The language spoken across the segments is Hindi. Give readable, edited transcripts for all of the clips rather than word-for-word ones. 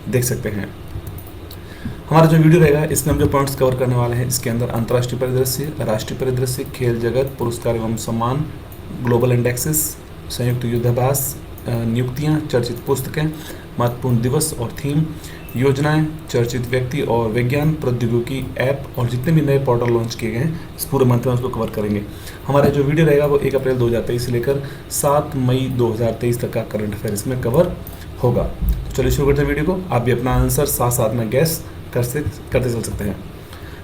देख सकते हैं। हमारा जो वीडियो रहेगा इसमें हम जो पॉइंट्स कवर करने वाले हैं, इसके अंदर अंतर्राष्ट्रीय परिदृश्य, राष्ट्रीय परिदृश्य, खेल जगत, पुरस्कार एवं सम्मान, ग्लोबल इंडेक्सेस, संयुक्त युद्धाभ्यास, नियुक्तियां, चर्चित पुस्तकें, महत्वपूर्ण दिवस और थीम, योजनाएं, चर्चित व्यक्ति और विज्ञान प्रौद्योगिकी ऐप और जितने भी नए पोर्टल लॉन्च किए गए हैं इस पूरे मंथ में उसको कवर करेंगे। हमारा जो वीडियो रहेगा वो 1 अप्रैल 2023 से लेकर 7 मई 2023 तक का करंट अफेयर्स में कवर होगा। तो चलिए शुरू करते हैं वीडियो को। आप भी अपना आंसर साथ साथ में गैस करते चल सकते हैं।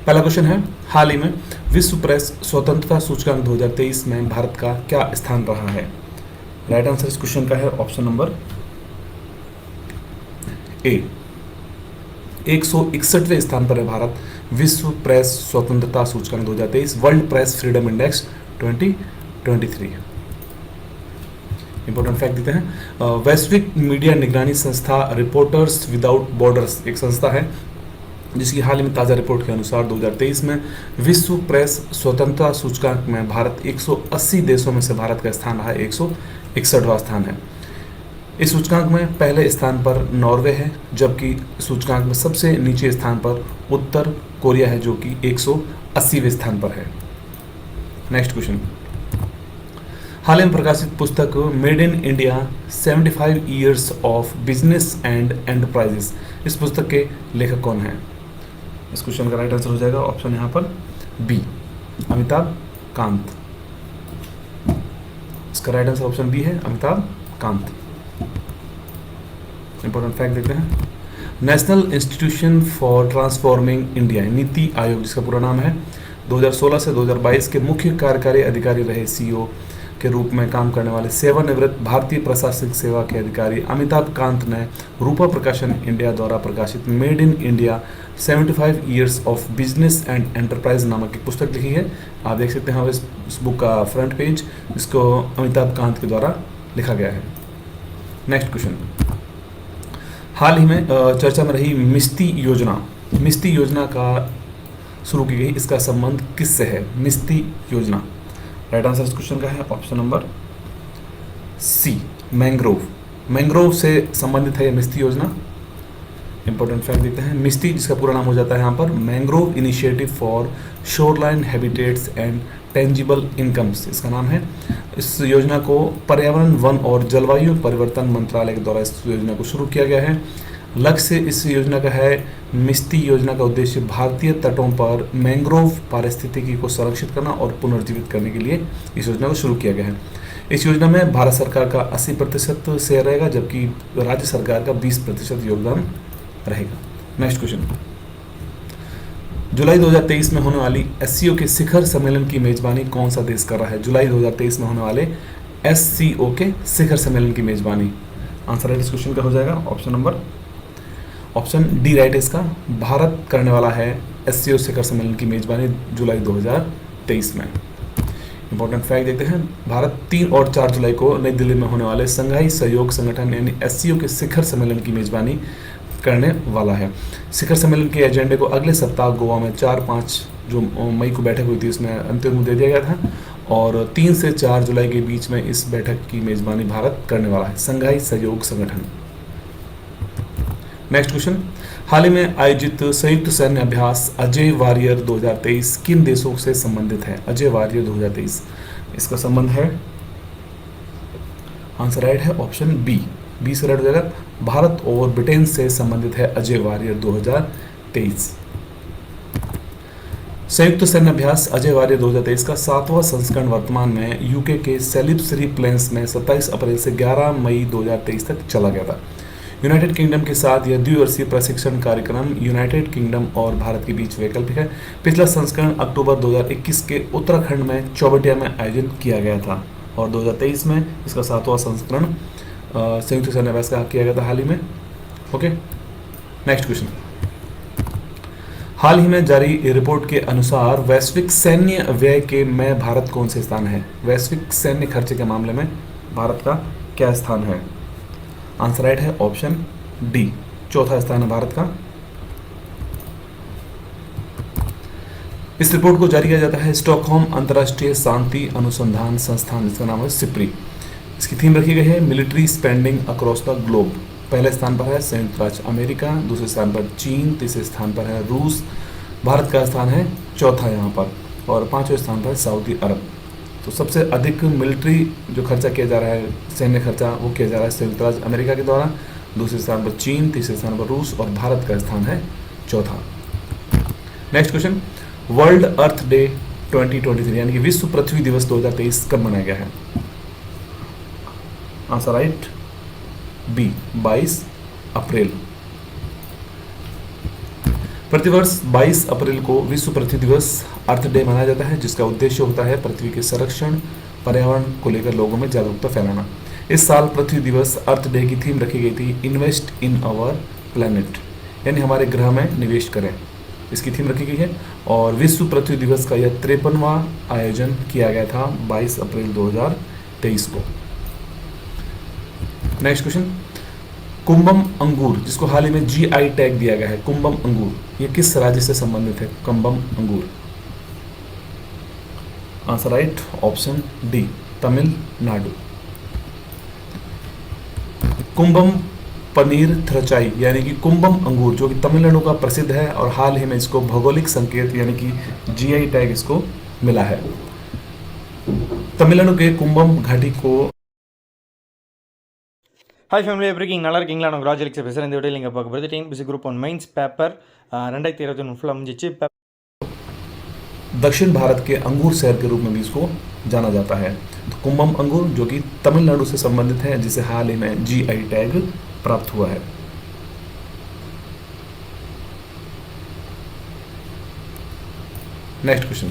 पहला क्वेश्चन है, हाल ही में विश्व प्रेस स्वतंत्रता सूचकांक 2023 में भारत का क्या स्थान रहा है? राइट आंसर इस क्वेश्चन का है ऑप्शन नंबर ए, 161वें स्थान पर है भारत विश्व प्रेस स्वतंत्रता सूचकांक 2023, world press freedom index 2023। Important fact देते हैं, वैश्विक मीडिया निगरानी संस्था रिपोर्टर्स विदाउट बॉर्डर्स एक संस्था है जिसकी हाल ही में ताज़ा रिपोर्ट के अनुसार 2023 में विश्व प्रेस स्वतंत्रता सूचकांक में भारत 180 देशों में से भारत का स्थान रहा है 161वां स्थान है। इस सूचकांक में पहले स्थान पर नॉर्वे है, जबकि सूचकांक में सबसे नीचे स्थान पर उत्तर कोरिया है जो कि 180वें स्थान पर है। नेक्स्ट क्वेश्चन, हाल ही में प्रकाशित पुस्तक made in India 75 years of business and enterprises, इस पुस्तक के लेखक कौन है? इस क्वेश्चन का राइट आंसर हो जाएगा ऑप्शन यहाँ पर बी, अमिताभ कांत। इसका राइट आंसर ऑप्शन बी है, अमिताभ कांत। इंपॉर्टेंट फैक्ट देते हैं, national institution for transforming India NITI Aayog जिसका पूरा नाम है 2016 से 2022 के मुख्य कार्यकारी अधिकारी रहे सीईओ के रूप में काम करने वाले सेवानिवृत्त भारतीय प्रशासनिक सेवा के अधिकारी अमिताभ कांत ने रूपा प्रकाशन इंडिया द्वारा प्रकाशित made in India 75 years of business and enterprise नामक एक पुस्तक लिखी है। आप देख सकते हैं इस बुक का फ्रंट पेज, इसको अमिताभ कांत के द्वारा लिखा गया है। नेक्स्ट क्वेश्चन, हाल ही में चर्चा में रही मिस्ती योजना का शुरू की गई, इसका संबंध किससे है? मिस्ती योजना, राइट आंसर इस क्वेश्चन का है ऑप्शन नंबर सी, मैंग्रोव से संबंधित है यह मिस्ती योजना। इंपॉर्टेंट फैक्ट देते हैं, मिस्टी जिसका पूरा नाम हो जाता है यहाँ पर mangrove initiative for shoreline habitats and tangible incomes इसका नाम है। इस योजना को पर्यावरण, वन और जलवायु परिवर्तन मंत्रालय के द्वारा इस योजना को शुरू किया गया है। लक्ष्य इस योजना का है, मिस्टी योजना का उद्देश्य भारतीय तटों पर मैंग्रोव पारिस्थितिकी को संरक्षित करना और पुनर्जीवित करने के लिए इस योजना को शुरू किया गया है। इस योजना में भारत सरकार का 80% शेयर रहेगा, जबकि राज्य सरकार का 20% योगदान रहेगा। नेक्स्ट क्वेश्चन, जुलाई 2023 में होने वाली एससीओ के शिखर सम्मेलन की मेजबानी कौन सा देश कर रहा है? जुलाई 2023 में होने वाले एससीओ के शिखर सम्मेलन की मेजबानी, आंसर राइट इस क्वेश्चन का हो जाएगा ऑप्शन डी राइट है इसका, भारत करने वाला है एससीओ शिखर सम्मेलन की मेजबानी जुलाई 2023 में। इंपॉर्टेंट फैक्ट देखते हैं, भारत 3 और 4 जुलाई को नई दिल्ली में होने वाले संघाई सहयोग संगठन यानी एससीओ के शिखर सम्मेलन की मेजबानी करने वाला है। शिखर सम्मेलन के एजेंडे को अगले सप्ताह गोवा में 4-5 जो मई को बैठक हुई थी उसमें अंतिम रूप दे दिया गया था और 3 से 4 जुलाई के बीच में इस बैठक की मेजबानी भारत करने वाला है, संघाई सहयोग संगठन। नेक्स्ट क्वेश्चन, हाल ही में आयोजित संयुक्त सैन्य अभ्यास अजय वारियर 2023 किन देशों से संबंधित है? अजय वारियर 2023 इसका संबंध है, आंसर राइट है ऑप्शन बी से राइट हो जाएगा, भारत और ब्रिटेन से संबंधित है अजय वारियर 2023। संयुक्त सैन्य अभ्यास अजय वारियर 2023 का 7वां संस्करण वर्तमान में यूके के सेलिसबरी प्लेन्स में 27 अप्रैल से 11 मई 2023 तक चला गया था। यूनाइटेड किंगडम के साथ यह द्विवर्षीय प्रशिक्षण कार्यक्रम यूनाइटेड किंगडम और भारत के बीच वैकल्पिक है। पिछला संस्करण अक्टूबर 2021 के उत्तराखंड में चौबटिया में आयोजित किया गया था और 2023 में इसका 7वां संस्करण संयुक्त सैन्य अभ्यास का किया गया था हाल ही में। ओके, नेक्स्ट क्वेश्चन, हाल ही में जारी रिपोर्ट के अनुसार वैश्विक सैन्य व्यय के में भारत कौन से स्थान है? वैश्विक सैन्य खर्चे के मामले में भारत का क्या स्थान है? आंसर राइट है ऑप्शन डी, चौथा स्थान है भारत का। इस रिपोर्ट को जारी किया जाता है स्टॉकहोम अंतर्राष्ट्रीय शांति अनुसंधान संस्थान, इसका नाम है सिप्री। इसकी थीम रखी गई है military spending across the globe, पहले स्थान पर है संयुक्त राज्य अमेरिका, दूसरे स्थान पर चीन, तीसरे स्थान पर है रूस, भारत का स्थान है चौथा यहाँ पर, और पांचवें स्थान पर सऊदी अरब। तो सबसे अधिक मिलिट्री जो खर्चा किया जा रहा है, सैन्य खर्चा, वो किया जा रहा है संयुक्त राज्य अमेरिका के द्वारा, दूसरे स्थान पर चीन, तीसरे स्थान पर रूस और भारत का स्थान है चौथा। नेक्स्ट क्वेश्चन, वर्ल्ड अर्थ डे 2023 यानी कि विश्व पृथ्वी दिवस 2023 कब मनाया गया है? आंसर राइट बी 22 अप्रैल। प्रतिवर्ष 22 अप्रैल को विश्व पृथ्वी दिवस अर्थ डे मनाया जाता है, जिसका उद्देश्य होता है पृथ्वी के संरक्षण, पर्यावरण को लेकर लोगों में जागरूकता फैलाना। इस साल पृथ्वी दिवस अर्थ डे की थीम रखी गई थी इन्वेस्ट इन आवर प्लैनेट, यानी हमारे ग्रह में निवेश करें, इसकी थीम रखी गई है। और विश्व पृथ्वी दिवस का यह 53वां आयोजन किया गया था 22 अप्रैल 2023 को। नेक्स्ट क्वेश्चन, कुंभम अंगूर जिसको हाल ही में जीआई टैग दिया गया है, कुंभम अंगूर, ये किस राज्य से संबंधित है? कुंभम अंगूर। Answer right option D Tamil Nadu. Cumbum पनीर थ्रचाई यानी कि कुंभम अंगूर जो कि तमिलनाडु का प्रसिद्ध है और हाल ही में इसको भौगोलिक संकेत यानी कि जीआई टैग इसको मिला है। तमिलनाडु के कुंभम घाटी को ஹாய் ஃபேமிலி எப்படி இருக்கீங்க? நல்லா இருக்கீங்களா? நான் ராஜலிக்ஸ் பேசுகிறேன். இந்த வீடியோ நீங்கள் பார்க்க போகிறது டிஎன்பிசி குரூப் 1 மெயின்ஸ் பேப்பர் 2023 ஃபுல்லாக முடிஞ்சிச்சு। दक्षिण भारत के अंगूर शहर के रूप में भी इसको जाना जाता है। तो कुंभम अंगूर जो कि तमिलनाडु से संबंधित है, जिसे हाल ही में जीआई टैग प्राप्त हुआ है। नेक्स्ट क्वेश्चन,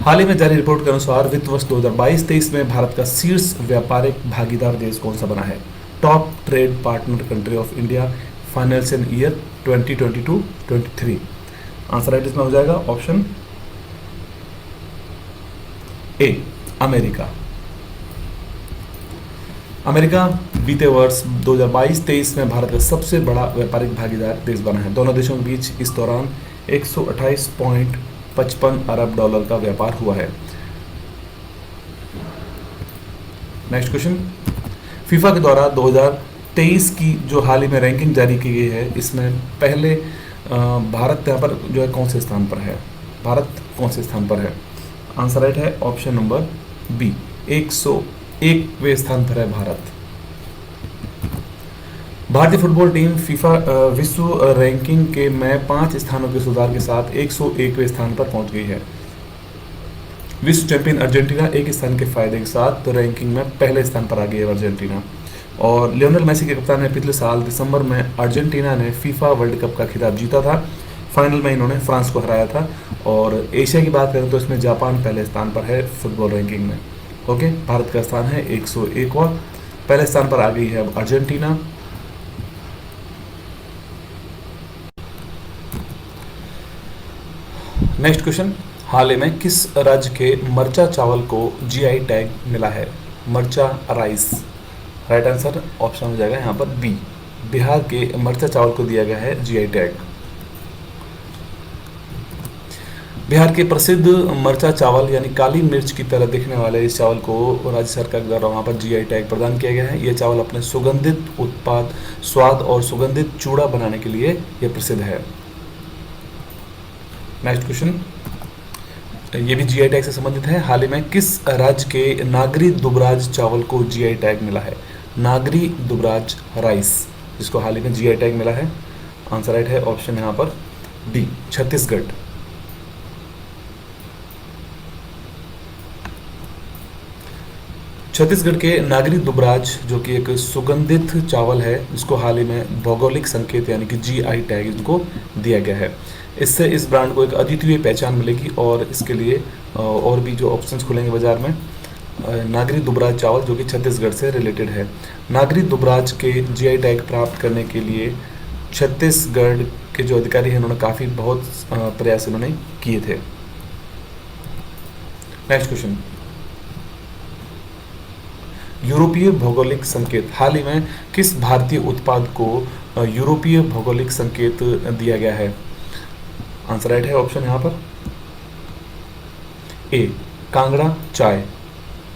हाल ही में जारी रिपोर्ट के अनुसार वित्त वर्ष 2022-23 में भारत का शीर्ष व्यापारिक भागीदार देश कौन सा बना है? Top trade partner country of India financial year 2022-23। Answer right इसमें हो जाएगा ऑप्शन ए अमेरिका। अमेरिका बीते वर्ष 2022-23 में भारत का सबसे बड़ा व्यापारिक भागीदार देश बना है। दोनों देशों के बीच इस दौरान 128.55 अरब डॉलर का व्यापार हुआ है। नेक्स्ट क्वेश्चन, फीफा के द्वारा 2023 की जो हाल ही में रैंकिंग जारी की गई है, इसमें पहले भारत यहाँ पर जो है कौन से स्थान पर है? भारत कौन से स्थान पर है? आंसर राइट है ऑप्शन नंबर बी 101वें स्थान पर है भारत। भारतीय फुटबॉल टीम फीफा विश्व रैंकिंग के में 5 स्थानों के सुधार के साथ 101वें स्थान पर पहुंच गई है। विश्व चैंपियन अर्जेंटीना एक स्थान के फायदे के साथ तो रैंकिंग में पहले स्थान पर आ गई है अर्जेंटीना। और लियोनेल मेसी के कप्तान ने पिछले साल दिसंबर में अर्जेंटीना ने फीफा वर्ल्ड कप का खिताब जीता था। फाइनल में इन्होंने फ्रांस को हराया था। और एशिया की बात करें तो इसमें जापान पहले स्थान पर है फुटबॉल रैंकिंग में। ओके, भारत का स्थान है 101वां, पहले स्थान पर आ गई है अब अर्जेंटीना। नेक्स्ट क्वेश्चन, हाल ही में किस राज्य के मरचा चावल को जीआई टैग मिला है? मरचा राइस। राइट आंसर ऑप्शन हो जाएगा यहाँ पर बी, बिहार के मरचा चावल को दिया गया है जीआई टैग। बिहार के प्रसिद्ध मरचा चावल यानी काली मिर्च की तरह दिखने वाले इस चावल को राज्य सरकार द्वारा वहाँ पर जीआई टैग प्रदान किया गया है। यह चावल अपने सुगंधित उत्पाद, स्वाद और सुगंधित चूड़ा बनाने के लिए यह प्रसिद्ध है। नेक्स्ट क्वेश्चन, ये भी जीआई टैग से संबंधित है। हाल ही में किस राज्य के नागरी दुबराज चावल को जीआई टैग मिला है? नागरी दुबराज राइस, जिसको हाल ही में जीआई टैग मिला है। आंसर राइट है ऑप्शन यहाँ पर डी, छत्तीसगढ़। छत्तीसगढ़ के नागरी दुबराज जो कि एक सुगंधित चावल है, जिसको हाल ही में भौगोलिक संकेत यानी कि जीआई टैग इनको दिया गया है। इससे इस ब्रांड को एक अद्वितीय पहचान मिलेगी और इसके लिए और भी जो ऑप्शंस खुलेंगे बाजार में। नागरी दुबराज चावल जो कि छत्तीसगढ़ से रिलेटेड है। नागरी दुबराज के जीआई टैग प्राप्त करने के लिए छत्तीसगढ़ के जो अधिकारी हैं उन्होंने काफ़ी बहुत प्रयास उन्होंने किए थे। नेक्स्ट क्वेश्चन, यूरोपीय भौगोलिक संकेत, हाल ही में किस भारतीय उत्पाद को यूरोपीय भौगोलिक संकेत दिया गया है? आंसर राइट है ऑप्शन यहाँ पर ए, कांगड़ा चाय।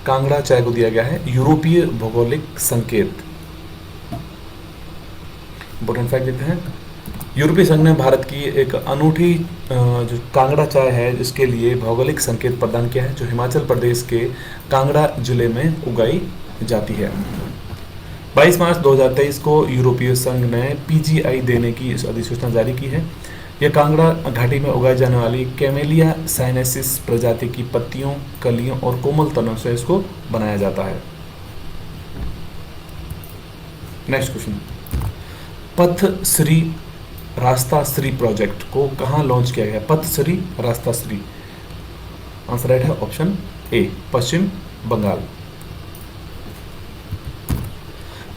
कांगड़ा चाय को दिया गया है यूरोपीय भौगोलिक संकेत? इंपॉर्टेंट फैक्ट देते हैं। यूरोपीय संघ ने भारत की एक अनूठी जो कांगड़ा चाय है इसके लिए भौगोलिक संकेत प्रदान किया है, जो हिमाचल प्रदेश के कांगड़ा जिले में उगाई जाती है। 22 मार्च 2023 को यूरोपीय संघ ने पीजीआई देने की अधिसूचना जारी की है। यह कांगड़ा घाटी में उगाई जाने वाली कैमेलिया साइनेसिस प्रजाति की पत्तियों, कलियों और कोमल तनों से इसको बनाया जाता है। नेक्स्ट क्वेश्चन, पथ श्री रास्ता श्री प्रोजेक्ट को कहां लॉन्च किया गया? पथ श्री रास्ता श्री, आंसर राइट है ऑप्शन ए, पश्चिम बंगाल।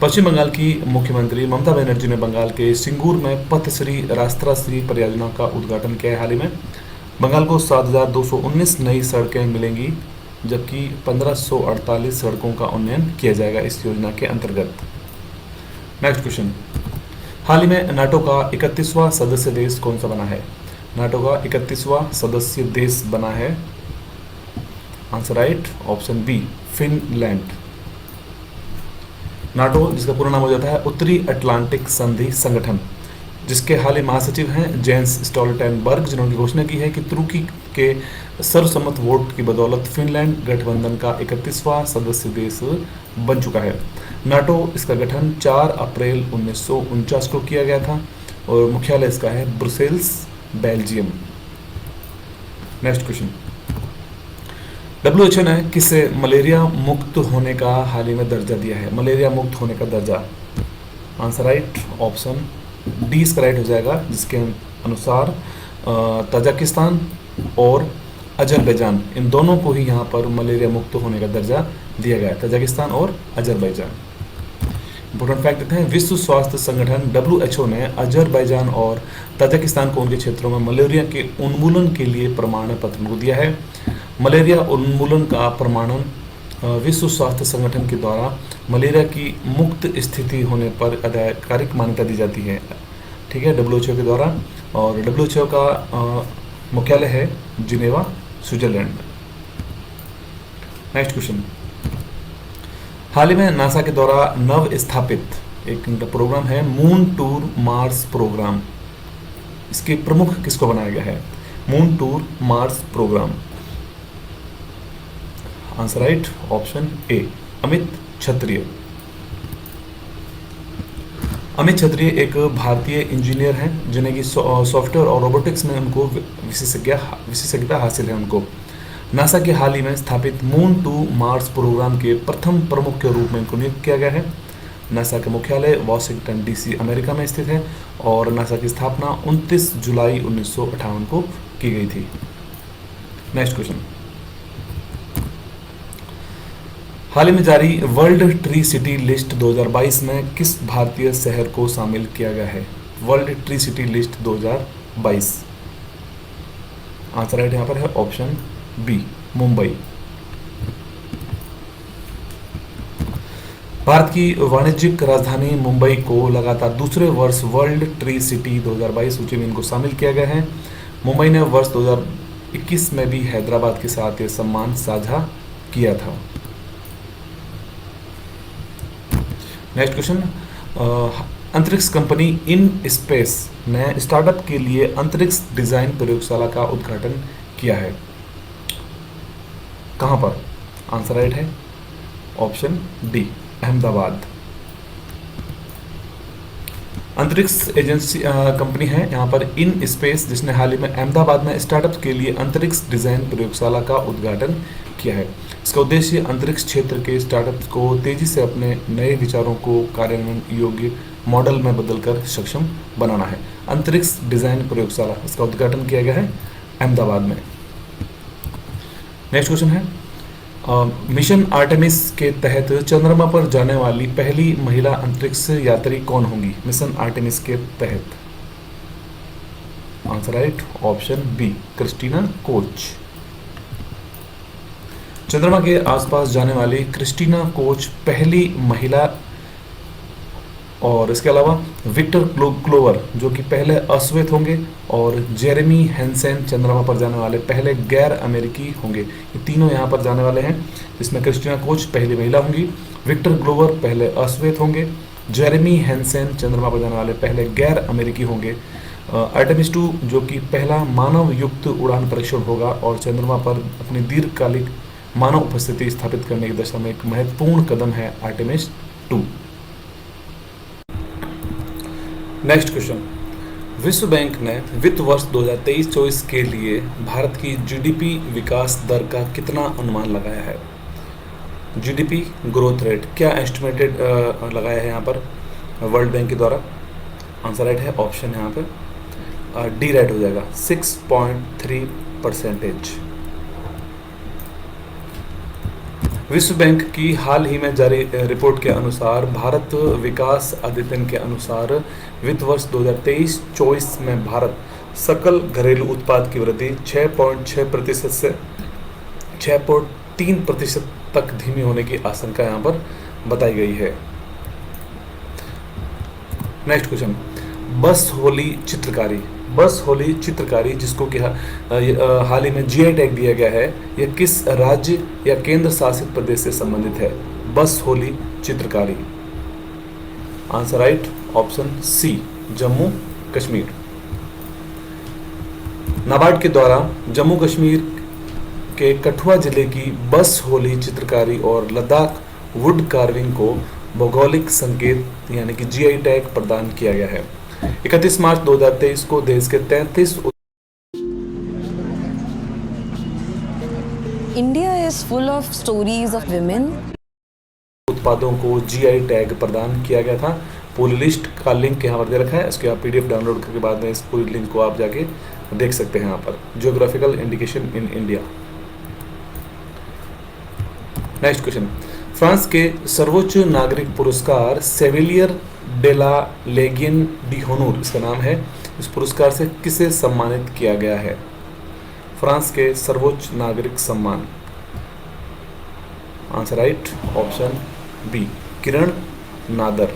पश्चिम बंगाल की मुख्यमंत्री ममता बनर्जी ने बंगाल के सिंगूर में पथश्री रास्ता श्री परियोजना का उद्घाटन किया है। हाल ही में बंगाल को 7,219 नई सड़कें मिलेंगी, जबकि 1,548 सड़कों का उन्नयन किया जाएगा इस योजना के अंतर्गत। नेक्स्ट क्वेश्चन, हाल ही में नाटो का 31वां सदस्य देश कौन सा बना है? नाटो का 31वां सदस्य देश बना है, answer right option B, Finland. NATO, जिसका पूरा नाम हो जाता है उत्तरी अटलांटिक संधि संगठन, जिसके हाल ही महासचिव हैं जेंस स्टोल्टेनबर्ग, जिन्होंने घोषणा की है कि तुर्की के सर्वसम्मत वोट की बदौलत फिनलैंड गठबंधन का 31वां सदस्य देश बन चुका है। नाटो, इसका गठन 4 अप्रैल 1949 को किया गया था और मुख्यालय इसका है Brussels, Belgium. Next question, WHO ने किसे मलेरिया मुक्त होने का हाल ही में दर्जा दिया है? मलेरिया मुक्त होने का दर्जा, आंसर राइट ऑप्शन डी इसका राइट हो जाएगा, जिसके अनुसार तजाकिस्तान और अजरबैजान, इन दोनों को ही यहाँ पर मलेरिया मुक्त होने का दर्जा दिया गया है, तजाकिस्तान और अजरबैजान। इंपॉर्टेंट फैक्ट देते हैं, विश्व स्वास्थ्य संगठन WHO ने अजरबैजान और तजाकिस्तान को उनके क्षेत्रों में मलेरिया के उन्मूलन के लिए प्रमाण पत्र को दिया है। मलेरिया उन्मूलन का प्रमाणन विश्व स्वास्थ्य संगठन के द्वारा मलेरिया की मुक्त स्थिति होने पर आधिकारिक मान्यता दी जाती है, ठीक है, WHO के द्वारा। और WHO का मुख्यालय है जिनेवा, स्विट्जरलैंड में। नेक्स्ट क्वेश्चन, हाल ही में नासा के द्वारा नव स्थापित एक प्रोग्राम है मून टूर मार्स प्रोग्राम, इसके प्रमुख किसको बनाया गया है? Moon to mars programme, answer right option A, Amit Kshatriya. Amit Kshatriya एक भारतीय इंजीनियर हैं जिन्हें कि सॉफ्टवेयर और रोबोटिक्स में उनको विशेषज्ञता हासिल है। उनको नासा के हाल ही में स्थापित मून टू मार्स प्रोग्राम के प्रथम प्रमुख के रूप में इनको नियुक्त किया गया है। नासा का मुख्यालय वाशिंगटन DC, अमेरिका में स्थित है और नासा की स्थापना 29 जुलाई 1958 को की गई थी। नेक्स्ट क्वेश्चन, हाल ही में जारी वर्ल्ड ट्री सिटी लिस्ट 2022 में किस भारतीय शहर को शामिल किया गया है? World tree city list 2022, answer right यहाँ पर है ऑप्शन बी, मुंबई। भारत की वाणिज्यिक राजधानी मुंबई को लगातार दूसरे वर्ष वर्ल्ड ट्री सिटी 2022 सूची में इनको शामिल किया गया है। मुंबई ने वर्ष 2021 में भी हैदराबाद के साथ यह सम्मान साझा किया था। नेक्स्ट क्वेश्चन, अंतरिक्ष कंपनी इन स्पेस ने स्टार्टअप के लिए अंतरिक्ष डिजाइन प्रयोगशाला का उद्घाटन किया है, कहां पर? आंसर राइट है ऑप्शन डी, अहमदाबाद। अंतरिक्ष एजेंसी कंपनी है यहाँ पर इन स्पेस, जिसने हाल ही में अहमदाबाद में स्टार्टअप के लिए अंतरिक्ष डिजाइन प्रयोगशाला का उद्घाटन किया है। इसका उद्देश्य अंतरिक्ष क्षेत्र के स्टार्टअप्स को तेजी से अपने नए विचारों को कार्यान्वयन योग्य मॉडल में बदलकर सक्षम बनाना है। अंतरिक्ष डिजाइन प्रयोगशाला, इसका उद्घाटन किया गया है अहमदाबाद में। नेक्स्ट क्वेश्चन है, मिशन आर्टेमिस के तहत चंद्रमा पर जाने वाली पहली महिला अंतरिक्ष यात्री कौन होंगी? मिशन आर्टेमिस के तहत, answer right option B, Christina Koch. चंद्रमा के आसपास जाने वाली क्रिस्टीना कोच पहली महिला और इसके अलावा विक्टर क्लोवर जो कि पहले अश्वेत होंगे, और जेरेमी हैंसेन चंद्रमा पर जाने वाले पहले गैर अमेरिकी होंगे। ये तीनों यहाँ पर जाने वाले हैं, जिसमें क्रिस्टीना कोच पहली महिला होंगी, विक्टर ग्लोवर पहले अश्वेत होंगे, जेरेमी हैंसेन चंद्रमा पर जाने वाले पहले गैर अमेरिकी होंगे। आर्टेमिस 2 जो कि पहला मानव युक्त उड़ान परीक्षण होगा और चंद्रमा पर अपनी दीर्घकालिक मानव उपस्थिति स्थापित करने की दिशा में एक महत्वपूर्ण कदम है आर्टेमिस 2। नेक्स्ट क्वेश्चन, विश्व बैंक ने वित्त वर्ष 2023-24 के लिए भारत की जीडीपी विकास दर का कितना अनुमान लगाया है? जीडीपी ग्रोथ रेट क्या एस्टिमेटेड लगाया है यहाँ पर वर्ल्ड बैंक के द्वारा? आंसर राइट है ऑप्शन यहाँ पे डी राइट हो जाएगा 6.3%। विश्व बैंक की हाल ही में जारी रिपोर्ट के अनुसार भारत विकास अध्ययन के अनुसार वित्त वर्ष 2023-24 में भारत सकल घरेलू उत्पाद की वृद्धि 6.6% से 6.3% तक धीमी होने की आशंका यहाँ पर बताई गई है। नेक्स्ट क्वेश्चन, बस होली चित्रकारी जिसको कि हाल ही में जीआई टैग दिया गया है, यह किस राज्य या केंद्र शासित प्रदेश से संबंधित है? बस होली चित्रकारी। Answer right option C Jammu Kashmir. NABARD के द्वारा जम्मू कश्मीर के कठुआ जिले की बस होली चित्रकारी और लद्दाख वुड कार्विंग को भौगोलिक संकेत यानी कि जीआई टैग प्रदान किया गया है। 31 मार्च 2023 को देश के 33 India is full of stories of women. उत्पादों को जीआई टैग प्रदान किया गया था। पूरी लिस्ट का लिंक यहाँ पर दे रखा है, इसके आप पीडीएफ डाउनलोड करके बाद में इस पूरी लिंक को आप जाके देख सकते हैं यहाँ पर। Geographical indication in India. Next question, France के सर्वोच्च नागरिक पुरस्कार सेविलियर डे ला लेगियन डी होनूर इसका नाम है, इस पुरस्कार से किसे सम्मानित किया गया है? फ्रांस के सर्वोच्च नागरिक सम्मान। आंसर राइट ऑप्शन बी किरण नादर।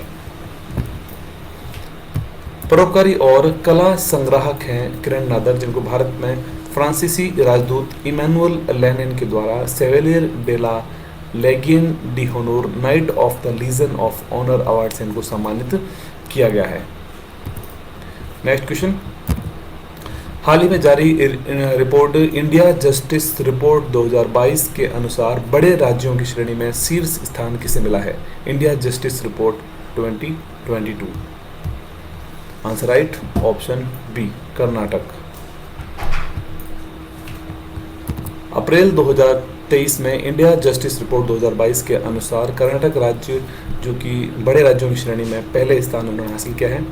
परोपकारी और कला संग्राहक हैं किरण नादर, जिनको भारत में फ्रांसीसी राजदूत इमैनुअल लेनिन के द्वारा chevalier de la legion d honneur knight of the legion of honour award से इनको सम्मानित किया गया है। नेक्स्ट क्वेश्चन, हाल ही में जारी रिपोर्ट इंडिया जस्टिस रिपोर्ट 2022 के अनुसार बड़े राज्यों की श्रेणी में शीर्ष स्थान किसे मिला है? India justice report 2022। Answer right option B Karnataka. April 2023 में इंडिया जस्टिस रिपोर्ट 2022 के अनुसार कर्नाटक राज्य जो कि बड़े राज्यों की श्रेणी में पहले स्थान उन्होंने हासिल किया है।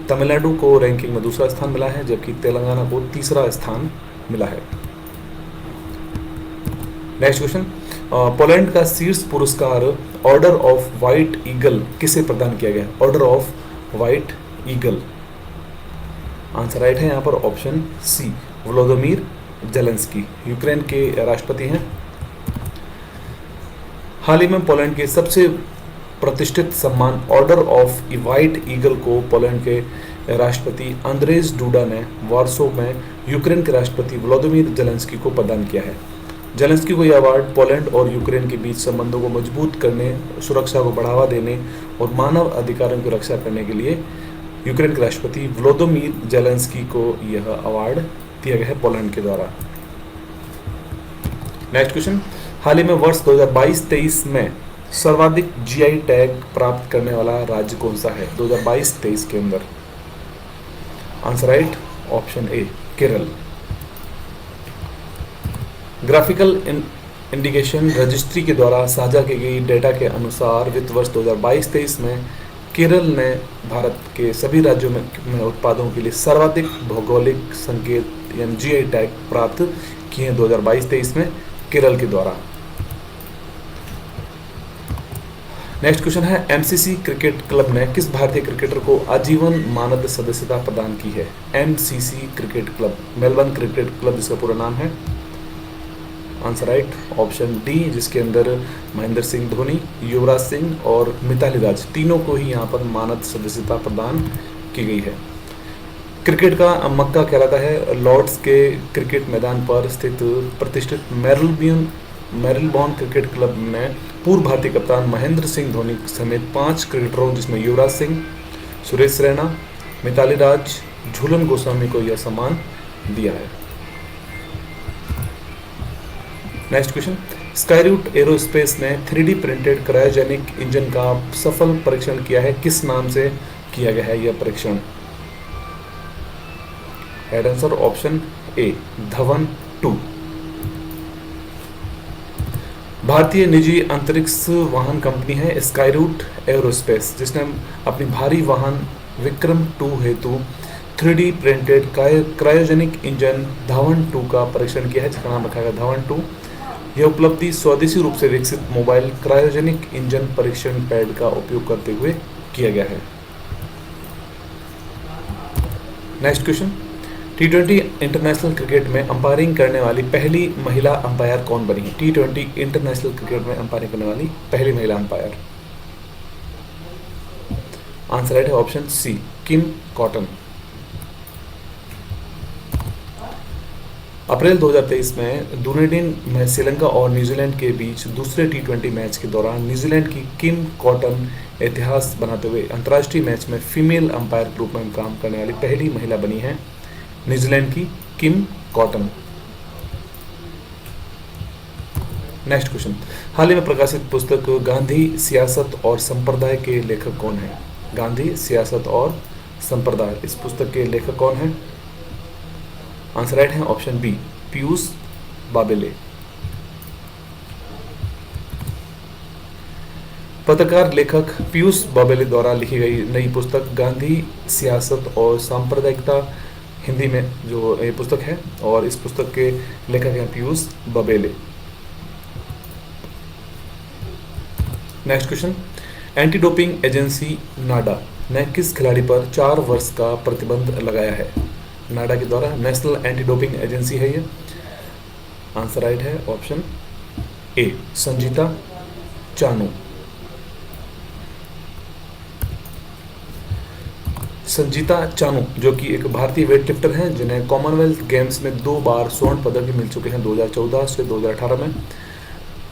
तमिलनाडु को रैंकिंग में दूसरा स्थान मिला है, जबकि तेलंगाना को तीसरा स्थान मिला है। नेक्स्ट क्वेश्चन, पोलैंड का शीर्ष पुरस्कार ऑर्डर ऑफ व्हाइट ईगल किसे प्रदान किया गया? Order of white eagle. Answer right है यहाँ पर option C Vladimir Zelensky, Ukraine के राष्ट्रपति हैं। हाल ही में पोलैंड के सबसे प्रतिष्ठित सम्मान ऑर्डर ऑफ व्हाइट ईगल को पोलैंड के राष्ट्रपति अंद्रेज डूडा ने वार्सो में यूक्रेन के राष्ट्रपति व्लादिमीर जेलेंस्की को प्रदान किया है। जेलेंस्की को यह अवार्ड पोलैंड और यूक्रेन के बीच संबंधों को मजबूत करने, सुरक्षा को बढ़ावा देने और मानव अधिकारों की रक्षा करने के लिए यूक्रेन के राष्ट्रपति व्लादिमीर जेलेंस्की को यह अवार्ड दिया गया है पोलैंड के द्वारा। नेक्स्ट क्वेश्चन, हाल ही में वर्ष 2022-23 में सर्वाधिक जीआई टैग प्राप्त करने वाला राज्य कौन सा है 2022-23 के अंदर? आंसर राइट ऑप्शन ए केरल। ग्राफिकल इंडिकेशन रजिस्ट्री के द्वारा साझा की गई डेटा के अनुसार वित्त वर्ष 2022-23 में केरल ने भारत के सभी राज्यों में उत्पादों के लिए सर्वाधिक भौगोलिक संकेत यानी जीआई टैग प्राप्त किए हैं 2022-23 में केरल के द्वारा। नेक्स्ट क्वेश्चन है, एमसीसी क्रिकेट क्लब ने किस भारतीय क्रिकेटर को आजीवन मानद सदस्यता प्रदान की है? MCC cricket club, Melbourne cricket club जिसका पूरा नाम है। आंसर राइट ऑप्शन डी, जिसके अंदर महेंद्र सिंह धोनी, युवराज सिंह और मिताली राज तीनों को ही यहाँ पर मानद सदस्यता प्रदान की गई है। क्रिकेट का मक्का कहलाता है लॉर्ड्स के क्रिकेट मैदान पर स्थित प्रतिष्ठित मेरिलबॉर्न क्रिकेट क्लब में पूर्व भारतीय कप्तान महेंद्र सिंह धोनी समेत 5 क्रिकेटरों जिसमें युवराज सिंह, सुरेश रैना, मिताली राज, झूलन गोस्वामी को यह सम्मान दिया है। नेक्स्ट क्वेश्चन, स्काईरूट एरोस्पेस ने 3D प्रिंटेड क्रायोजेनिक इंजन का सफल परीक्षण किया है, किस नाम से किया गया है यह परीक्षण? राइट आंसर ऑप्शन ए, धवन 2। भारतीय निजी अंतरिक्ष वाहन कंपनी है स्काईरूट एरोस्पेस, जिसने अपनी भारी वाहन विक्रम 2 हेतु 3D printed cryogenic engine Dhawan 2 का परीक्षण किया है, जिसका नाम रखा गया धवन 2। यह उपलब्धि स्वदेशी रूप से विकसित मोबाइल क्रायोजेनिक इंजन परीक्षण पैड का उपयोग करते हुए किया गया है। Next question, T20 international cricket में अंपायरिंग करने वाली पहली महिला अंपायर कौन बनी है? T20 इंटरनेशनल क्रिकेट में अंपायरिंग करने वाली पहली महिला अंपायर। आंसर राइट है ऑप्शन सी, किम कॉटन। अप्रैल 2023 में डुनेडिन में श्रीलंका और न्यूजीलैंड के बीच दूसरे T20 मैच के दौरान न्यूजीलैंड की किम कॉटन इतिहास बनाते हुए अंतर्राष्ट्रीय मैच में फीमेल अंपायर के रूप में काम करने वाली पहली महिला बनी है, न्यूजीलैंड की किम कॉटन। नेक्स्ट क्वेश्चन, हाल ही में प्रकाशित पुस्तक गांधी सियासत और संप्रदाय के लेखक कौन है? गांधी सियासत और संप्रदाय, इस पुस्तक के लेखक कौन है? आंसर राइट है ऑप्शन बी, पीयूष बाबेले। पत्रकार लेखक पीयूष बाबेले द्वारा लिखी गई नई पुस्तक गांधी सियासत और सांप्रदायिकता, हिंदी में जो ये पुस्तक है, और इस पुस्तक के लेखक हैं Piyush Babele. Next question, anti doping agency NADA ने किस खिलाड़ी पर 4 वर्ष का प्रतिबंध लगाया है? नाडा के द्वारा नेशनल एंटी डोपिंग एजेंसी है ये। आंसर राइट है ऑप्शन ए, संजीता चानू। संजीता चानू जो कि एक भारतीय वेट लिफ्टर हैं, जिन्हें कॉमनवेल्थ गेम्स में 2 बार स्वर्ण पदक मिल चुके हैं 2014 से 2018 में।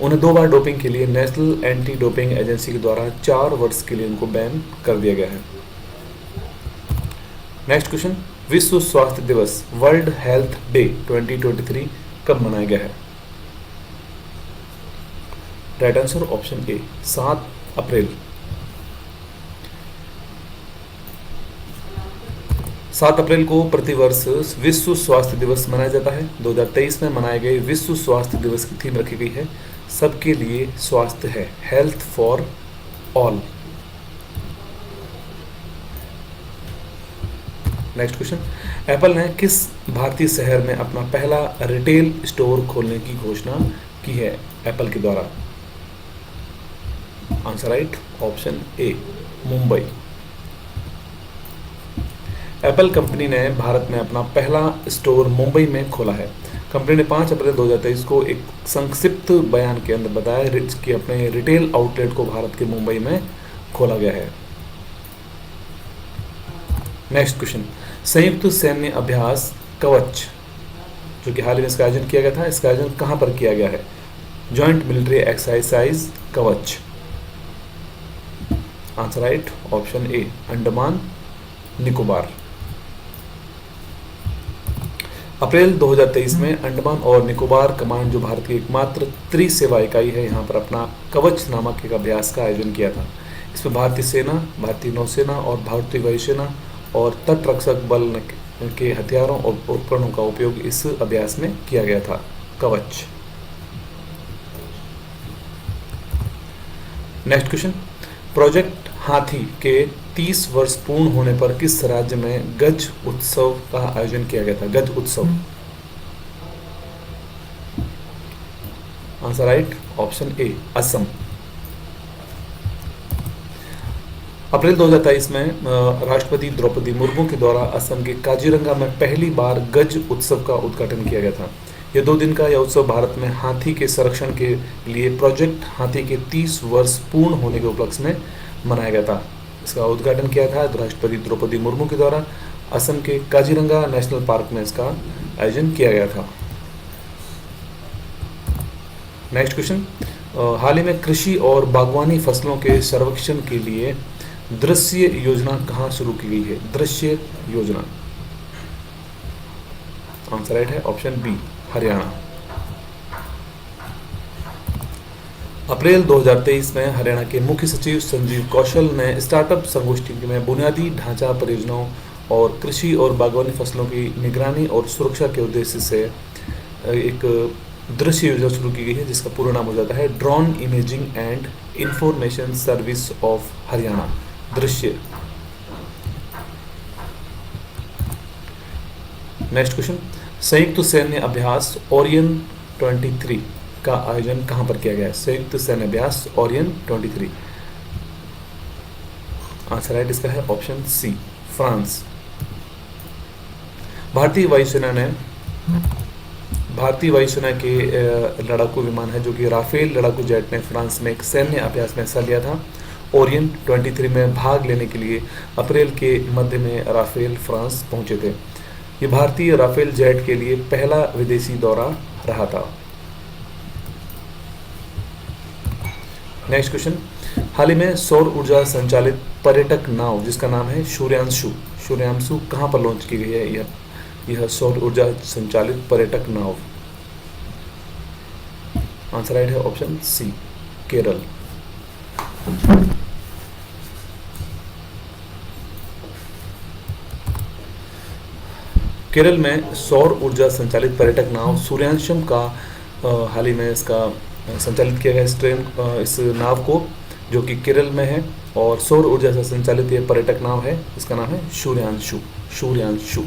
उन्हें 2 बार डोपिंग के लिए नेशनल एंटी डोपिंग एजेंसी के द्वारा 4 वर्ष के लिए उनको बैन कर दिया गया है। नेक्स्ट क्वेश्चन, विश्व स्वास्थ्य दिवस वर्ल्ड हेल्थ डे 2023 कब मनाया गया है? राइट आंसर ऑप्शन ए, 7 अप्रैल। 7 अप्रैल को प्रतिवर्ष विश्व स्वास्थ्य दिवस मनाया जाता है। 2023 में मनाए गए विश्व स्वास्थ्य दिवस की थीम रखी गई है सबके लिए स्वास्थ्य है, health for all. Next question, Apple ने किस भारतीय शहर में अपना पहला रिटेल स्टोर खोलने की घोषणा की है एप्पल के द्वारा? आंसर राइट ऑप्शन ए, मुंबई। एप्पल कंपनी ने भारत में अपना पहला स्टोर मुंबई में खोला है। कंपनी ने 5 अप्रैल 2023 को एक संक्षिप्त बयान के अंदर बताया कि अपने रिटेल आउटलेट को भारत के मुंबई में खोला गया है। नेक्स्ट क्वेश्चन, संयुक्त सैन्य अभ्यास कवच जो कि हाल ही में इसका आयोजन किया गया था, इसका आयोजन कहां पर किया गया है? Joint military exercise Kavach. Answer right option A, Andaman Nicobar. April 2023 में अंडमान और निकोबार कमांड जो भारत की एकमात्र त्रिसेवा इकाई है, यहाँ पर अपना कवच नामक एक अभ्यास का आयोजन किया था। इसमें भारतीय सेना, भारतीय नौसेना और भारतीय वायुसेना और तटरक्षक बल के हथियारों और उपकरणों का उपयोग इस अभ्यास में किया गया था, कवच। नेक्स्ट क्वेश्चन, प्रोजेक्ट हाथी के 30 वर्ष पूर्ण होने पर किस राज्य में गज उत्सव का आयोजन किया गया था? Gaj Utsav. Answer right option A, Assam. April 2023 में राष्ट्रपति द्रौपदी मुर्मू के द्वारा असम के काजीरंगा में पहली बार गज उत्सव का उद्घाटन किया गया था। ये 2 दिन का यह उत्सव भारत में हाथी के संरक्षण के लिए प्रोजेक्ट हाथी के 30 वर्ष पूर्ण होने के उपलक्ष्य में मनाया गया था। इसका उद्घाटन किया था राष्ट्रपति द्रौपदी मुर्मू के द्वारा। असम के काजीरंगा नेशनल पार्क में इसका आयोजन किया गया था। नेक्स्ट क्वेश्चन, हाल ही में कृषि और बागवानी फसलों के सर्वेक्षण के लिए दृश्य योजना कहाँ शुरू की गई है? दृश्य योजना, आंसर राइट है ऑप्शन बी, हरियाणा। अप्रैल 2023 में हरियाणा के मुख्य सचिव संजीव कौशल ने स्टार्टअप संगोष्ठी में बुनियादी ढांचा परियोजनाओं और कृषि और बागवानी फसलों की निगरानी और सुरक्षा के उद्देश्य से एक दृश्य योजना शुरू की गई है, जिसका पूरा नाम हो जाता है drone imaging and information service of Haryana, Drishya. Next question, संयुक्त सैन्य अभ्यास ओरियन 23 का आयोजन कहां पर किया गया है? संयुक्त सैन्य अभ्यास ओरियन 23, आंसर राइट इसका है ऑप्शन सी, फ्रांस। भारतीय वायुसेना के लड़ाकू विमान है जो कि राफेल लड़ाकू जेट ने फ्रांस में एक सैन्य अभ्यास में हिस्सा लिया था। ओरियन 23 में भाग लेने के लिए अप्रैल के मध्य में राफेल फ्रांस पहुंचे थे। ये भारतीय राफेल जेट के लिए पहला विदेशी दौरा रहा था। नेक्स्ट क्वेश्चन, हाल ही में सौर ऊर्जा संचालित पर्यटक नाव जिसका नाम है सूर्यांशु कहां पर लॉन्च की गई है? यह सौर ऊर्जा संचालित पर्यटक नाव, आंसर राइट है ऑप्शन सी, केरल। केरल में सौर ऊर्जा संचालित पर्यटक नाव सूर्यांशम का हाल ही में इसका संचालित किया गया इस नाव को, जो कि केरल में है और सौर ऊर्जा से संचालित ये पर्यटक नाव है, इसका नाम है सूर्यांशु।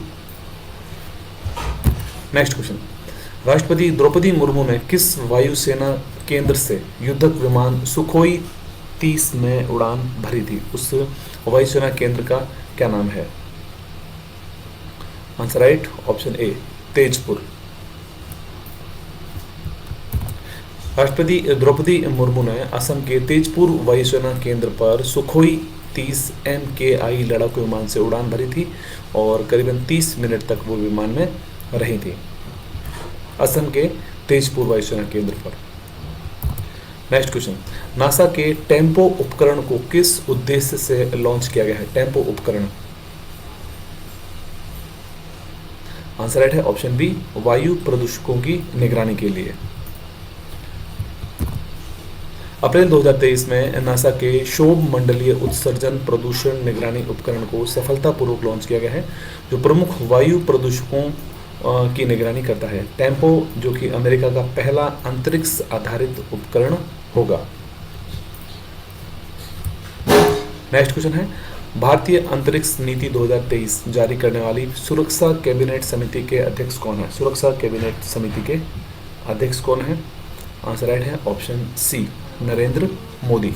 नेक्स्ट क्वेश्चन, राष्ट्रपति द्रौपदी मुर्मू ने किस वायुसेना केंद्र से युद्धक विमान सुखोई 30 में उड़ान भरी थी? उस वायुसेना केंद्र का क्या नाम है? आंसर राइट ऑप्शन ए, तेजपुर। राष्ट्रपति द्रौपदी मुर्मू ने असम के तेजपुर वायुसेना केंद्र पर सुखोई 30 MKI लड़ाकू विमान से उड़ान भरी थी और करीबन 30 मिनट तक वो विमान में रही थी, असम के तेजपुर वायुसेना केंद्र पर। नेक्स्ट क्वेश्चन, नासा के टेम्पो उपकरण को किस उद्देश्य से लॉन्च किया गया है? टेम्पो उपकरण, आंसर राइट है ऑप्शन बी, वायु प्रदूषकों की निगरानी के लिए। अप्रैल 2023 में नासा के शोभ मंडलीय उत्सर्जन प्रदूषण निगरानी उपकरण को सफलतापूर्वक लॉन्च किया गया है, जो प्रमुख वायु प्रदूषकों की निगरानी करता है। टेम्पो जो कि अमेरिका का पहला अंतरिक्ष आधारित उपकरण होगा। नेक्स्ट क्वेश्चन है, भारतीय अंतरिक्ष नीति 2023 जारी करने वाली सुरक्षा कैबिनेट समिति के अध्यक्ष कौन है? सुरक्षा कैबिनेट समिति के अध्यक्ष कौन है? आंसर राइट है ऑप्शन सी, नरेंद्र मोदी।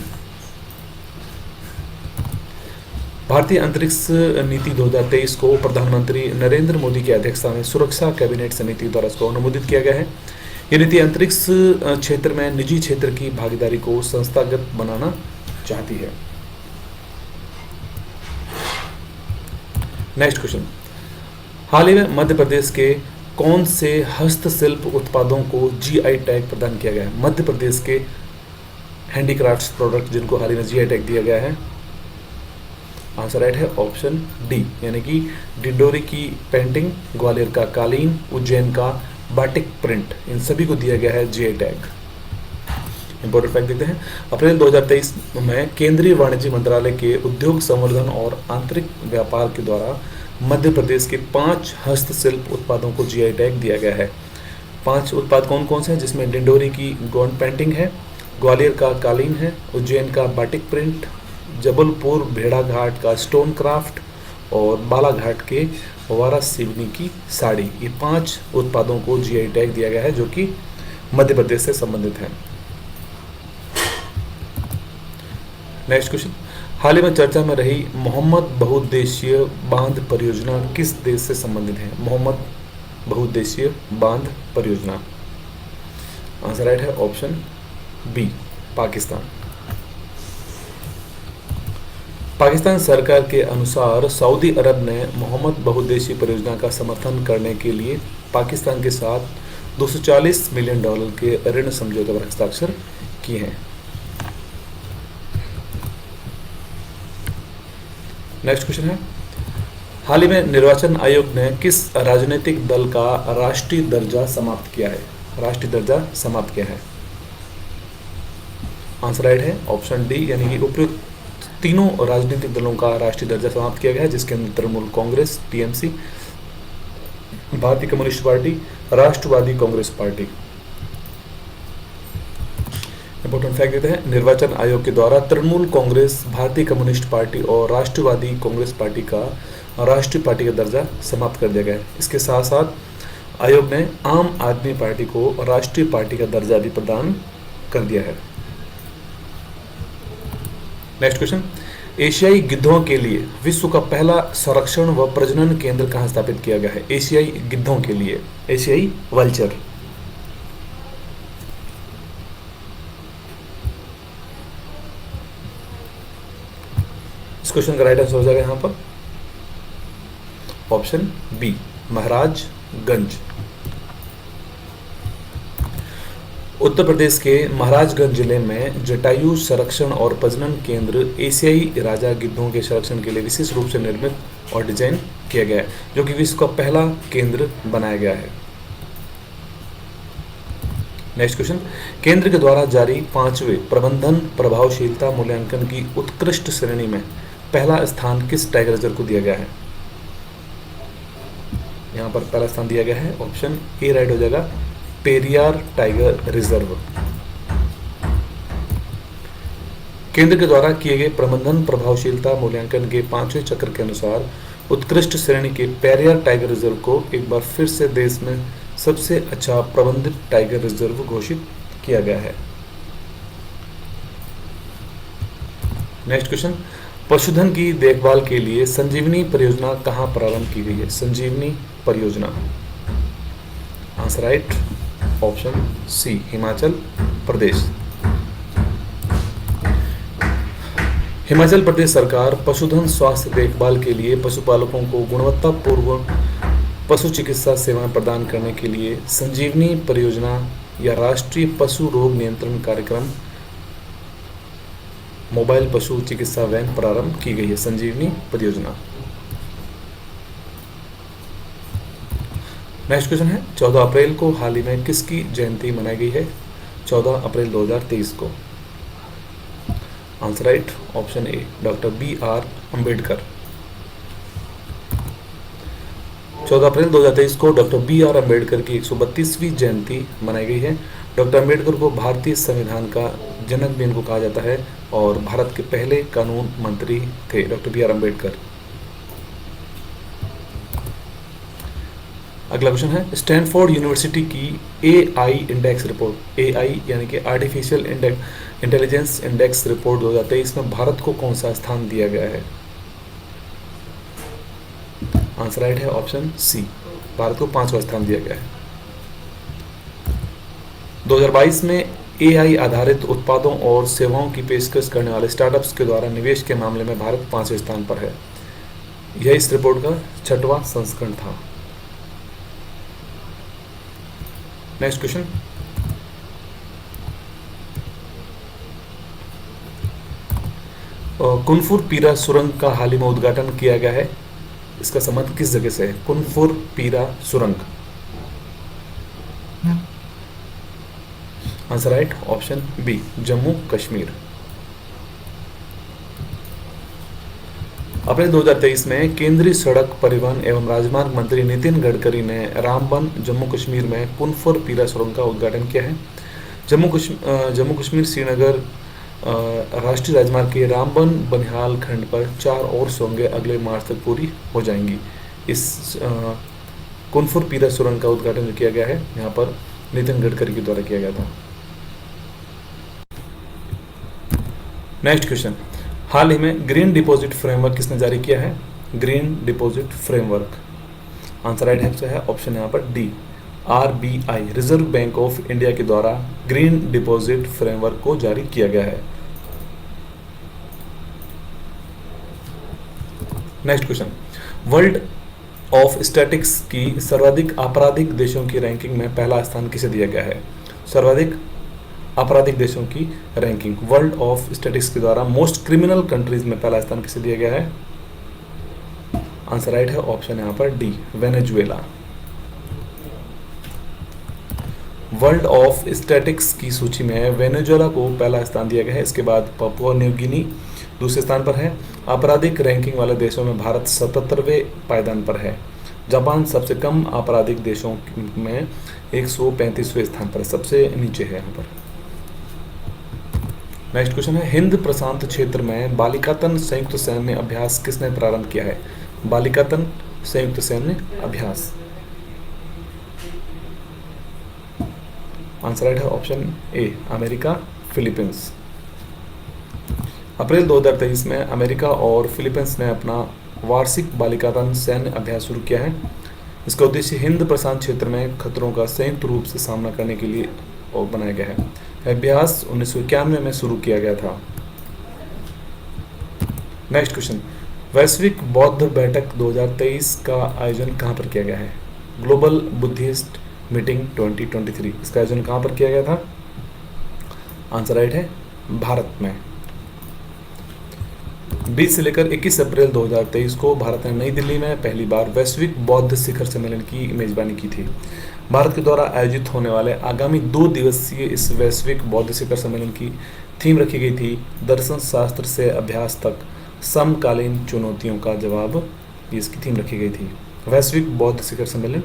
भारतीय अंतरिक्ष नीति 2023 को प्रधानमंत्री नरेंद्र मोदी की अध्यक्षता में सुरक्षा कैबिनेट समिति द्वारा इसको अनुमोदित किया गया है। ये नीति अंतरिक्ष क्षेत्र में निजी क्षेत्र की भागीदारी को संस्थागत बनाना चाहती है। नेक्स्ट क्वेश्चन, हाल ही में मध्य प्रदेश के कौन से हस्तशिल्प उत्पादों को GI टैग प्रदान किया गया है? मध्य प्रदेश के हैंडीक्राफ्ट्स प्रोडक्ट जिनको हाल ही में GI टैग दिया गया है, आंसर राइट है ऑप्शन डी, यानी कि डिंडोरी की पेंटिंग, ग्वालियर का कालीन, उज्जैन का बाटिक प्रिंट, इन सभी को दिया गया है GI टैग। इंपॉर्टेंट फैक्ट देखते हैं, अप्रैल 2023 में केंद्रीय वाणिज्य मंत्रालय के उद्योग संवर्धन और आंतरिक व्यापार के द्वारा मध्य प्रदेश के 5 हस्तशिल्प उत्पादों को GI टैग दिया गया है। 5 उत्पाद कौन कौन से हैं? जिसमें डिंडोरी की गोंड पेंटिंग है, ग्वालियर का कालीन है, उज्जैन का बाटिक प्रिंट, जबलपुर भेड़ाघाट का स्टोन क्राफ्ट और बालाघाट के वारा सिवनी की साड़ी। ये 5 उत्पादों को GI टैग दिया गया है जो कि मध्य प्रदेश से संबंधित है। नेक्स्ट क्वेश्चन, हाल ही में चर्चा में रही मोहम्मद बहुउद्देशीय बांध परियोजना किस देश से संबंधित है? मोहम्मद बहुउद्देशीय बांध परियोजना? आंसर राइट है ऑप्शन बी, पाकिस्तान। पाकिस्तान सरकार के अनुसार सऊदी अरब ने मोहम्मद बहुउद्देशीय परियोजना का समर्थन करने के लिए पाकिस्तान के साथ $240 मिलियन के ऋण समझौते पर हस्ताक्षर किए हैं। नेक्स्ट क्वेश्चन है, हाल ही में निर्वाचन आयोग ने किस राजनीतिक दल का राष्ट्रीय दर्जा समाप्त किया है? राष्ट्रीय दर्जा समाप्त किया है। आंसर राइट है ऑप्शन डी, यानी कि उपयुक्त तीनों राजनीतिक दलों का राष्ट्रीय दर्जा समाप्त किया गया है, जिसके अंदर तृणमूल कांग्रेस टीएमसी, भारतीय कम्युनिस्ट पार्टी, राष्ट्रवादी कांग्रेस पार्टी। इंपॉर्टेंट फैक्ट देते हैं, निर्वाचन आयोग के द्वारा तृणमूल कांग्रेस, भारतीय कम्युनिस्ट पार्टी और राष्ट्रवादी कांग्रेस पार्टी का राष्ट्रीय पार्टी का दर्जा समाप्त कर दिया गया है। इसके साथ साथ आयोग ने आम आदमी पार्टी को राष्ट्रीय पार्टी का दर्जा भी प्रदान कर दिया है। नेक्स्ट क्वेश्चन, एशियाई गिद्धों के लिए विश्व का पहला संरक्षण व प्रजनन केंद्र कहां स्थापित किया गया है? एशियाई गिद्धों के लिए, एशियाई वल्चर। इस क्वेश्चन का राइट आंसर हो जाएगा यहां पर ऑप्शन बी, महाराजगंज। उत्तर प्रदेश के महाराजगंज जिले में जटायु संरक्षण और प्रजनन केंद्र एशियाई राजा गिद्धों के संरक्षण के लिए विशेष रूप से निर्मित और डिजाइन किया गया है, जो कि विश्व का पहला केंद्र बनाया गया है। नेक्स्ट क्वेश्चन, केंद्र के द्वारा जारी 5वें प्रबंधन प्रभावशीलता मूल्यांकन की उत्कृष्ट श्रेणी में पहला स्थान किस टाइगर रिजर्व को दिया गया है? यहाँ पर पहला स्थान दिया गया है, ऑप्शन ए राइट हो जाएगा, पेरियार टाइगर रिजर्व। केंद्र के द्वारा किए गए प्रबंधन प्रभावशीलता मूल्यांकन के 5वें चक्र के अनुसार उत्कृष्ट श्रेणी के पेरियार टाइगर रिजर्व को एक बार फिर से देश में सबसे अच्छा प्रबंधित टाइगर रिजर्व घोषित किया गया है। नेक्स्ट क्वेश्चन, पशुधन की देखभाल के लिए संजीवनी परियोजना कहां प्रारंभ की गई है? संजीवनी परियोजना। Answer right option C, Himachal Pradesh. Himachal Pradesh सरकार पशुधन स्वास्थ्य देखभाल के लिए पशुपालकों को गुणवत्तापूर्ण पशु चिकित्सा सेवाएं प्रदान करने के लिए संजीवनी परियोजना या राष्ट्रीय पशु रोग नियंत्रण कार्यक्रम मोबाइल पशु चिकित्सा वैन प्रारंभ की गई है। संजीवनी परियोजना। नेक्स्ट क्वेश्चन है, 14 अप्रैल को हाल ही में किसकी जयंती मनाई गई है? 14 अप्रैल 2023 को। आंसर राइट ऑप्शन ए, डॉक्टर BR अम्बेडकर। 14 अप्रैल 2023 को डॉक्टर BR अम्बेडकर की 132वीं जयंती मनाई गई है। डॉक्टर अम्बेडकर को भारतीय संविधान का जनक भी इनको कहा जाता है और भारत के पहले कानून मंत्री थे डॉक्टर BR अम्बेडकर। अगला क्वेश्चन है, स्टैनफोर्ड यूनिवर्सिटी की AI इंडेक्स रिपोर्ट, AI यानी कि आर्टिफिशियल इंटेलिजेंस इंडेक्स रिपोर्ट 2023 में भारत को कौन सा स्थान दिया गया है? आंसर राइट है ऑप्शन सी, भारत को 5वां स्थान दिया गया है। 2022 में AI आधारित उत्पादों और सेवाओं की पेशकश करने वाले स्टार्टअप्स के द्वारा निवेश के मामले में भारत 5वें स्थान पर है। यह इस रिपोर्ट का 6वां संस्करण था। नेक्स्ट क्वेश्चन, कुनफुर पीरा सुरंग का हाल ही में उद्घाटन किया गया है। इसका संबंध किस जगह से है? कुनफुर पीरा सुरंग। Answer right option B, Jammu Kashmir. April 2023 में केंद्रीय सड़क परिवहन एवं राजमार्ग मंत्री नितिन गडकरी ने रामबन जम्मू कश्मीर में कुनफुर पीरा सुरंग का उद्घाटन किया है। जम्मू कश्मीर श्रीनगर राष्ट्रीय राजमार्ग के रामबन बनिहाल खंड पर 4 और सुरंगें अगले मार्च तक पूरी हो जाएंगी। इस कुनफुर पीरा सुरंग का उद्घाटन किया गया है, यहाँ पर नितिन गडकरी के द्वारा किया गया था। नेक्स्ट क्वेश्चन, हाल ही में ग्रीन डिपॉजिट फ्रेमवर्क किसने जारी किया है? Green deposit framework. Answer right है ऑप्शन यहाँ पर D, RBI reserve bank of India के द्वारा ग्रीन डिपॉजिट फ्रेमवर्क को जारी किया गया है। Next question, world of statics की सर्वाधिक आपराधिक देशों की रैंकिंग में पहला स्थान किसे दिया गया है? सर्वाधिक आपराधिक देशों की रैंकिंग वर्ल्ड ऑफ स्टैटिक्स के द्वारा मोस्ट क्रिमिनल कंट्रीज में पहला स्थान किसे दिया गया है? आंसर राइट है ऑप्शन यहाँ पर D, Venezuela. World of statics की सूची में वेनेजुएला को पहला स्थान दिया गया है। इसके बाद पपुआ न्यू गिनी दूसरे स्थान पर है। आपराधिक रैंकिंग वाले देशों में भारत 77वें पायदान पर है। जापान सबसे कम आपराधिक देशों में 135वें स्थान पर, सबसे नीचे है यहाँ पर। नेक्स्ट क्वेश्चन है, हिंद प्रशांत क्षेत्र में बालिकातन संयुक्त सैन्य अभ्यास किसने प्रारंभ किया है? बालिकातन संयुक्त सैन्य अभ्यास, आंसर राइट है ऑप्शन ए, अमेरिका फिलीपींस। अप्रैल 2023 में अमेरिका और फिलीपींस ने अपना वार्षिक बालिकातन सैन्य अभ्यास शुरू किया है। इसका उद्देश्य हिंद प्रशांत क्षेत्र में खतरों का संयुक्त रूप से सामना करने के लिए बनाया गया है। अभ्यास 1991 में शुरू किया गया था। नेक्स्ट क्वेश्चन, वैश्विक बौद्ध बैठक 2023 का आयोजन कहां पर किया गया है? ग्लोबल बुद्धिस्ट मीटिंग 2023, इसका आयोजन कहां पर किया गया था? आंसर राइट है भारत में। 20 से लेकर 21 अप्रैल 2023 को भारत ने नई दिल्ली में पहली बार वैश्विक बौद्ध शिखर सम्मेलन की मेजबानी की थी। भारत के द्वारा आयोजित होने वाले आगामी 2 दिवसीय इस वैश्विक बौद्ध शिखर सम्मेलन की थीम रखी गई थी, दर्शन शास्त्र से अभ्यास तक समकालीन चुनौतियों का जवाब। इसकी थीम रखी गई थी। वैश्विक बौद्ध शिखर सम्मेलन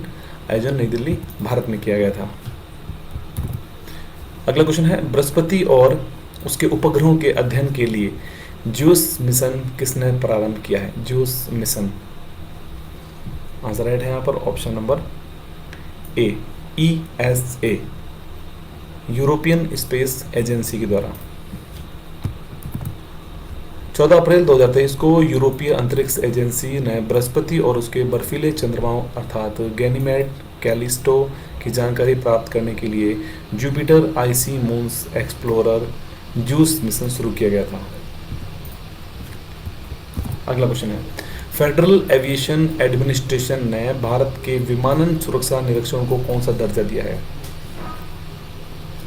आयोजन नई दिल्ली भारत में किया गया था। अगला क्वेश्चन है, बृहस्पति और उसके उपग्रहों के अध्ययन के लिए ज्यूस मिशन किसने प्रारंभ किया है? ज्यूस मिशन, आंसर राइट है यहाँ पर option number A, ESA European space agency के द्वारा। 14 अप्रैल 2023 को यूरोपीय अंतरिक्ष एजेंसी ने बृहस्पति और उसके बर्फीले चंद्रमाओं अर्थात गैनीमेड, कैलिस्टो की जानकारी प्राप्त करने के लिए Jupiter IC moons explorer juice mission शुरू किया गया था। अगला क्वेश्चन है, फेडरल एविएशन एडमिनिस्ट्रेशन ने भारत के विमानन सुरक्षा निरीक्षण को कौन सा दर्जा दिया है?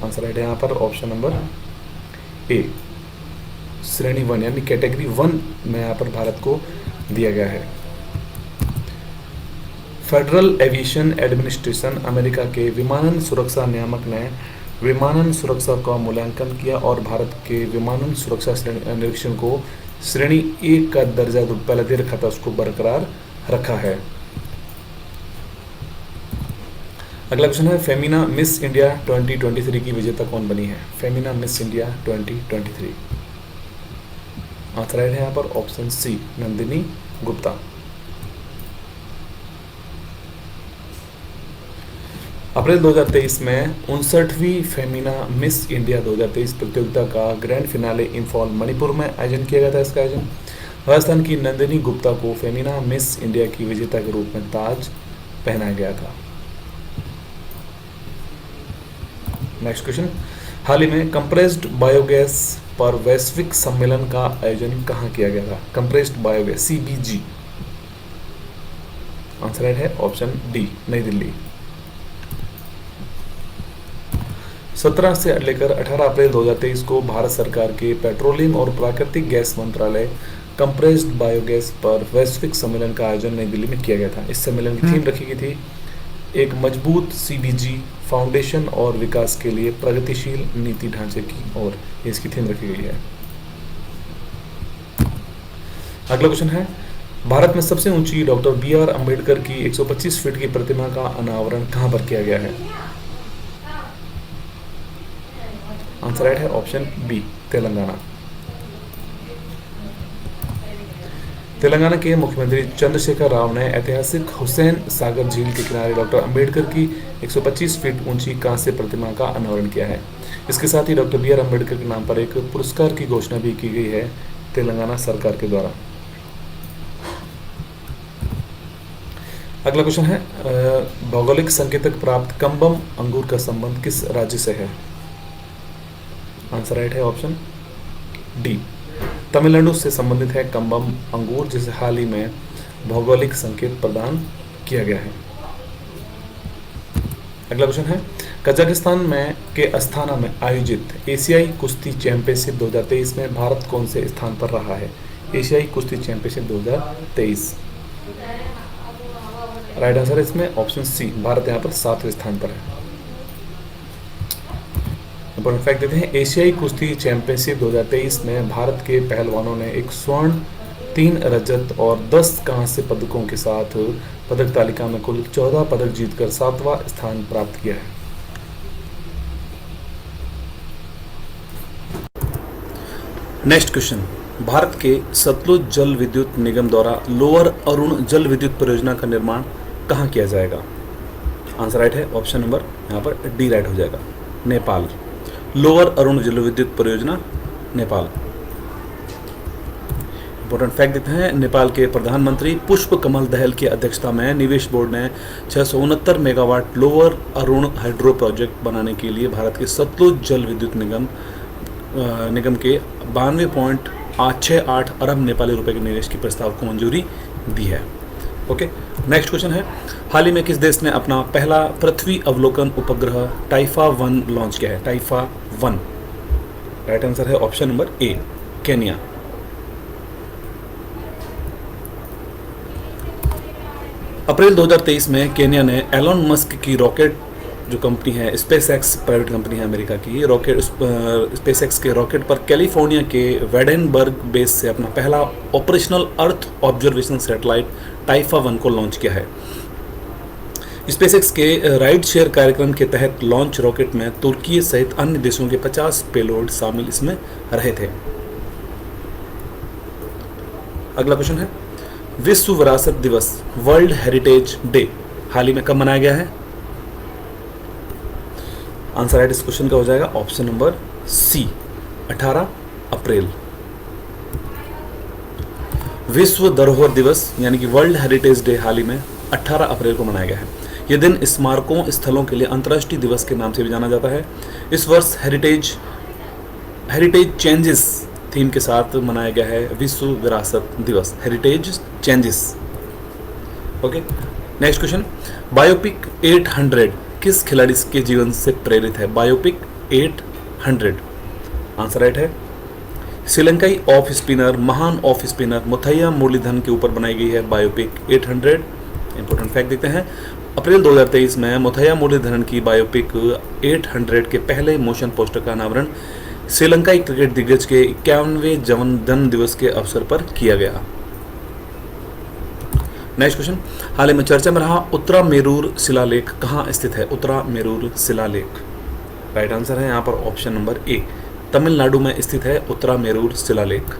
आंसर राइट है यहाँ पर ऑप्शन नंबर ए, श्रेणी 1 यानी कैटेगरी 1 में यहाँ पर भारत को दिया गया है। फेडरल एविएशन एडमिनिस्ट्रेशन अमेरिका के विमानन सुरक्षा नियामक ने विमानन सुरक्षा का मूल्यांकन किया और भारत के विमानन सुरक्षा निरीक्षण को श्रेणी 1 का दर्जा जो पहले दे रखा था उसको बरकरार रखा है। अगला क्वेश्चन है, फेमिना मिस इंडिया 2023 की विजेता कौन बनी है? फेमिना मिस इंडिया 2023, आंसर है यहाँ पर ऑप्शन सी, नंदिनी गुप्ता। अप्रैल 2023 में 59वीं फेमिना मिस इंडिया 2023 प्रतियोगिता का ग्रैंड फिनाले इंफॉल मणिपुर में आयोजन किया गया था। इसका आयोजन राजस्थान की नंदिनी गुप्ता को फेमिना मिस इंडिया की विजेता के रूप में ताज पहनाया गया था। नेक्स्ट क्वेश्चन, हाल ही में कंप्रेस्ड बायोगैस पर वैश्विक सम्मेलन का आयोजन कहाँ किया गया था? कंप्रेस्ड बायोगैस CBG, आंसर है ऑप्शन डी, नई दिल्ली। 17 से लेकर 18 अप्रैल 2023 को भारत सरकार के पेट्रोलियम और प्राकृतिक गैस मंत्रालय कंप्रेस्ड बायोगैस पर वैश्विक सम्मेलन का आयोजन नई दिल्ली में किया गया था। इस सम्मेलन की थीम रखी गई थी, एक मजबूत CBG फाउंडेशन और विकास के लिए प्रगतिशील नीति ढांचे की ओर, इसकी थीम रखी गई है। अगला क्वेश्चन है, भारत में सबसे ऊंची डॉक्टर BR अम्बेडकर की 125 फीट की प्रतिमा का अनावरण कहां पर किया गया है? आंसर राइट है ऑप्शन बी, तेलंगाना। तेलंगाना के मुख्यमंत्री चंद्रशेखर राव ने ऐतिहासिक हुसैन सागर झील के किनारे डॉक्टर अंबेडकर की 125 फीट ऊंची कांस्य प्रतिमा का अनावरण किया है। इसके साथ ही डॉक्टर BR अम्बेडकर के नाम पर एक पुरस्कार की घोषणा भी की गई है तेलंगाना सरकार के द्वारा। अगला क्वेश्चन है भौगोलिक संकेतक प्राप्त कम्बम अंगूर का संबंध किस राज्य से है? आंसर राइट है ऑप्शन डी, तमिलनाडु से संबंधित है कम्बम अंगूर, जिसे हाल ही में भौगोलिक संकेत प्रदान किया गया है। अगला क्वेश्चन है कजाकिस्तान में के अस्थाना में आयोजित एशियाई कुश्ती चैंपियनशिप 2023 में भारत कौन से स्थान पर रहा है? एशियाई कुश्ती चैंपियनशिप 2023, राइट आंसर है इसमें ऑप्शन सी, भारत यहाँ पर 7वें स्थान पर है। इंपॉर्टेंट फैक्ट देते हैं, एशियाई कुश्ती चैंपियनशिप 2023 में भारत के पहलवानों ने 1 स्वर्ण, 3 रजत और 10 कांस्य पदकों के साथ पदक तालिका में कुल 14 पदक जीतकर 7वां स्थान प्राप्त किया है। नेक्स्ट क्वेश्चन, भारत के सतलुज जल विद्युत निगम द्वारा लोअर अरुण जल विद्युत परियोजना का निर्माण कहाँ किया जाएगा? आंसर राइट है ऑप्शन नंबर यहाँ पर डी राइट हो जाएगा, नेपाल। लोअर अरुण जल विद्युत परियोजना नेपाल। इंपॉर्टेंट फैक्ट देते हैं, नेपाल के प्रधानमंत्री पुष्प कमल दहल की अध्यक्षता में निवेश बोर्ड ने 669 megawatt lower Arun hydro project बनाने के लिए भारत के सतलुज जल विद्युत निगम के 92.68 अरब नेपाली रुपए के निवेश की प्रस्ताव को मंजूरी दी है। ओके, नेक्स्ट क्वेश्चन है, हाल ही में किस देश ने अपना पहला पृथ्वी अवलोकन उपग्रह टाइफा 1 लॉन्च किया है? टाइफा 1, राइट आंसर है ऑप्शन नंबर ए, केन्या। अप्रैल 2023 में केन्या ने एलोन मस्क की रॉकेट जो कंपनी है स्पेसएक्स प्राइवेट कंपनी है अमेरिका की, रॉकेट स्पेसएक्स के रॉकेट पर कैलिफोर्निया के वेडेनबर्ग बेस से अपना पहला ऑपरेशनल अर्थ ऑब्जर्वेशन सैटेलाइट टाइफा 1 को लॉन्च किया है। स्पेसएक्स के राइड शेयर कार्यक्रम के तहत लॉन्च रॉकेट में तुर्की सहित अन्य देशों के 50 पेलोड शामिल इसमें रहे थे। अगला क्वेश्चन है, विश्व विरासत दिवस वर्ल्ड हेरिटेज डे हाल ही में कब मनाया गया है? आंसर राइट इस क्वेश्चन का हो जाएगा ऑप्शन नंबर सी, 18 अप्रैल। विश्व धरोहर दिवस यानी कि वर्ल्ड हेरिटेज डे हाल ही में 18 अप्रैल को मनाया गया है। यह दिन स्मारकों स्थलों के लिए अंतर्राष्ट्रीय दिवस के नाम से भी जाना जाता है। इस वर्ष हेरिटेज चेंजेस थीम के साथ मनाया गया है विश्व विरासत दिवस, heritage changes. Okay, next question, biopic 800 किस खिलाड़ी के जीवन से प्रेरित है? बायोपिक 800, आंसर राइट है श्रीलंकाई ऑफ स्पिनर, महान ऑफ स्पिनर मुथैया मुरलीधरन के ऊपर बनाई गई है बायोपिक 800। इंपॉर्टेंट फैक्ट देखते हैं, अप्रैल 2023 में मुथैया मुरलीधरन की बायोपिक 800 के पहले मोशन पोस्टर का अनावरण श्रीलंकाई क्रिकेट दिग्गज के 51वें जन्म दिवस के अवसर पर किया गया। नेक्स्ट क्वेश्चन, हाल ही में चर्चा में रहा उत्तरा मेरूर शिलालेख कहाँ स्थित है? उत्तरा मेरूर शिलालेख, राइट आंसर है यहाँ पर ऑप्शन नंबर ए, तमिलनाडु में स्थित है उत्तरा मेरूर शिलालेख।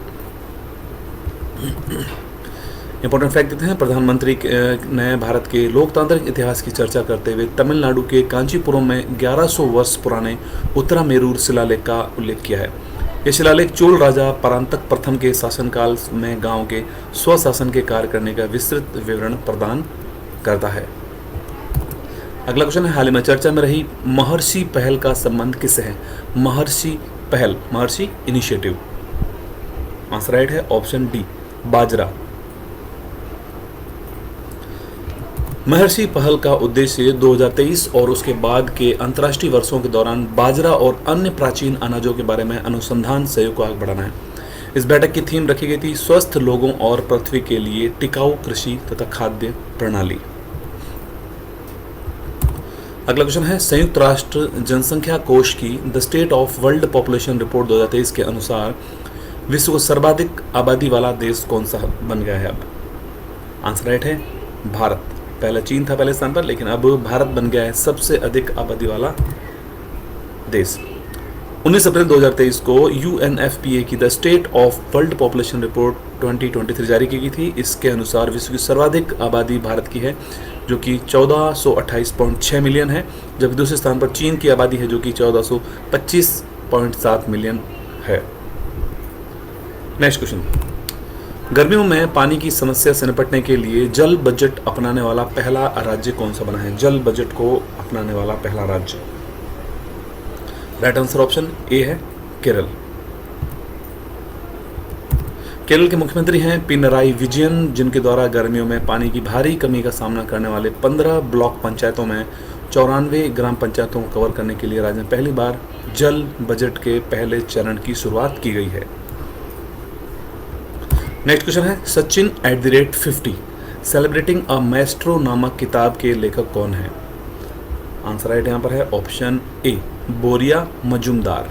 इंपॉर्टेंट फैक्ट देते हैं, प्रधानमंत्री ने भारत के लोकतांत्रिक इतिहास की चर्चा करते हुए तमिलनाडु के कांचीपुरम में 1100 वर्ष पुराने उत्तरा मेरूर शिलालेख का उल्लेख किया है। यह शिलालेख चोल राजा परांतक प्रथम के शासनकाल में गांव के स्वशासन के कार्य करने का विस्तृत विवरण प्रदान करता है। अगला क्वेश्चन है, हाल ही में चर्चा में रही महर्षि पहल का संबंध किससे है? महर्षि पहल, महर्षि इनिशिएटिव, आंसर राइट है ऑप्शन डी, बाजरा। महर्षि पहल का उद्देश्य 2023 और उसके बाद के अंतर्राष्ट्रीय वर्षों के दौरान बाजरा और अन्य प्राचीन अनाजों के बारे में अनुसंधान सहयोग को आगे बढ़ाना है। इस बैठक की थीम रखी गई थी स्वस्थ लोगों और पृथ्वी के लिए टिकाऊ कृषि तथा खाद्य प्रणाली। अगला क्वेश्चन है, संयुक्त राष्ट्र जनसंख्या कोष की the state of world population report 2023 के अनुसार विश्व को सर्वाधिक आबादी वाला देश कौन सा बन गया है? अब आंसर राइट है भारत। पहले चीन था पहले स्थान पर, लेकिन अब भारत बन गया है सबसे अधिक आबादी वाला देश। 19 अप्रैल 2023 को UNFPA की the state of world population report 2023 जारी की गई थी। इसके अनुसार विश्व की सर्वाधिक आबादी भारत की है जो कि 1428.6 मिलियन है, जबकि दूसरे स्थान पर चीन की आबादी है जो कि 1425.7 मिलियन है। नेक्स्ट क्वेश्चन, गर्मियों में पानी की समस्या से निपटने के लिए जल बजट अपनाने वाला पहला राज्य कौन सा बना है? जल बजट को अपनाने वाला पहला राज्य, राइट आंसर ऑप्शन ए है केरल। केरल के मुख्यमंत्री हैं पिनराई विजयन, जिनके द्वारा गर्मियों में पानी की भारी कमी का सामना करने वाले 15 ब्लॉक पंचायतों में 94 ग्राम पंचायतों को कवर करने के लिए राज्य में पहली बार जल बजट के पहले चरण की शुरुआत की गई है। नेक्स्ट क्वेश्चन है सचिन @50 सेलिब्रेटिंग अ मैस्ट्रो नामक किताब के लेखक कौन है? आंसर राइट यहां पर है ऑप्शन ए बोरिया मजुमदार।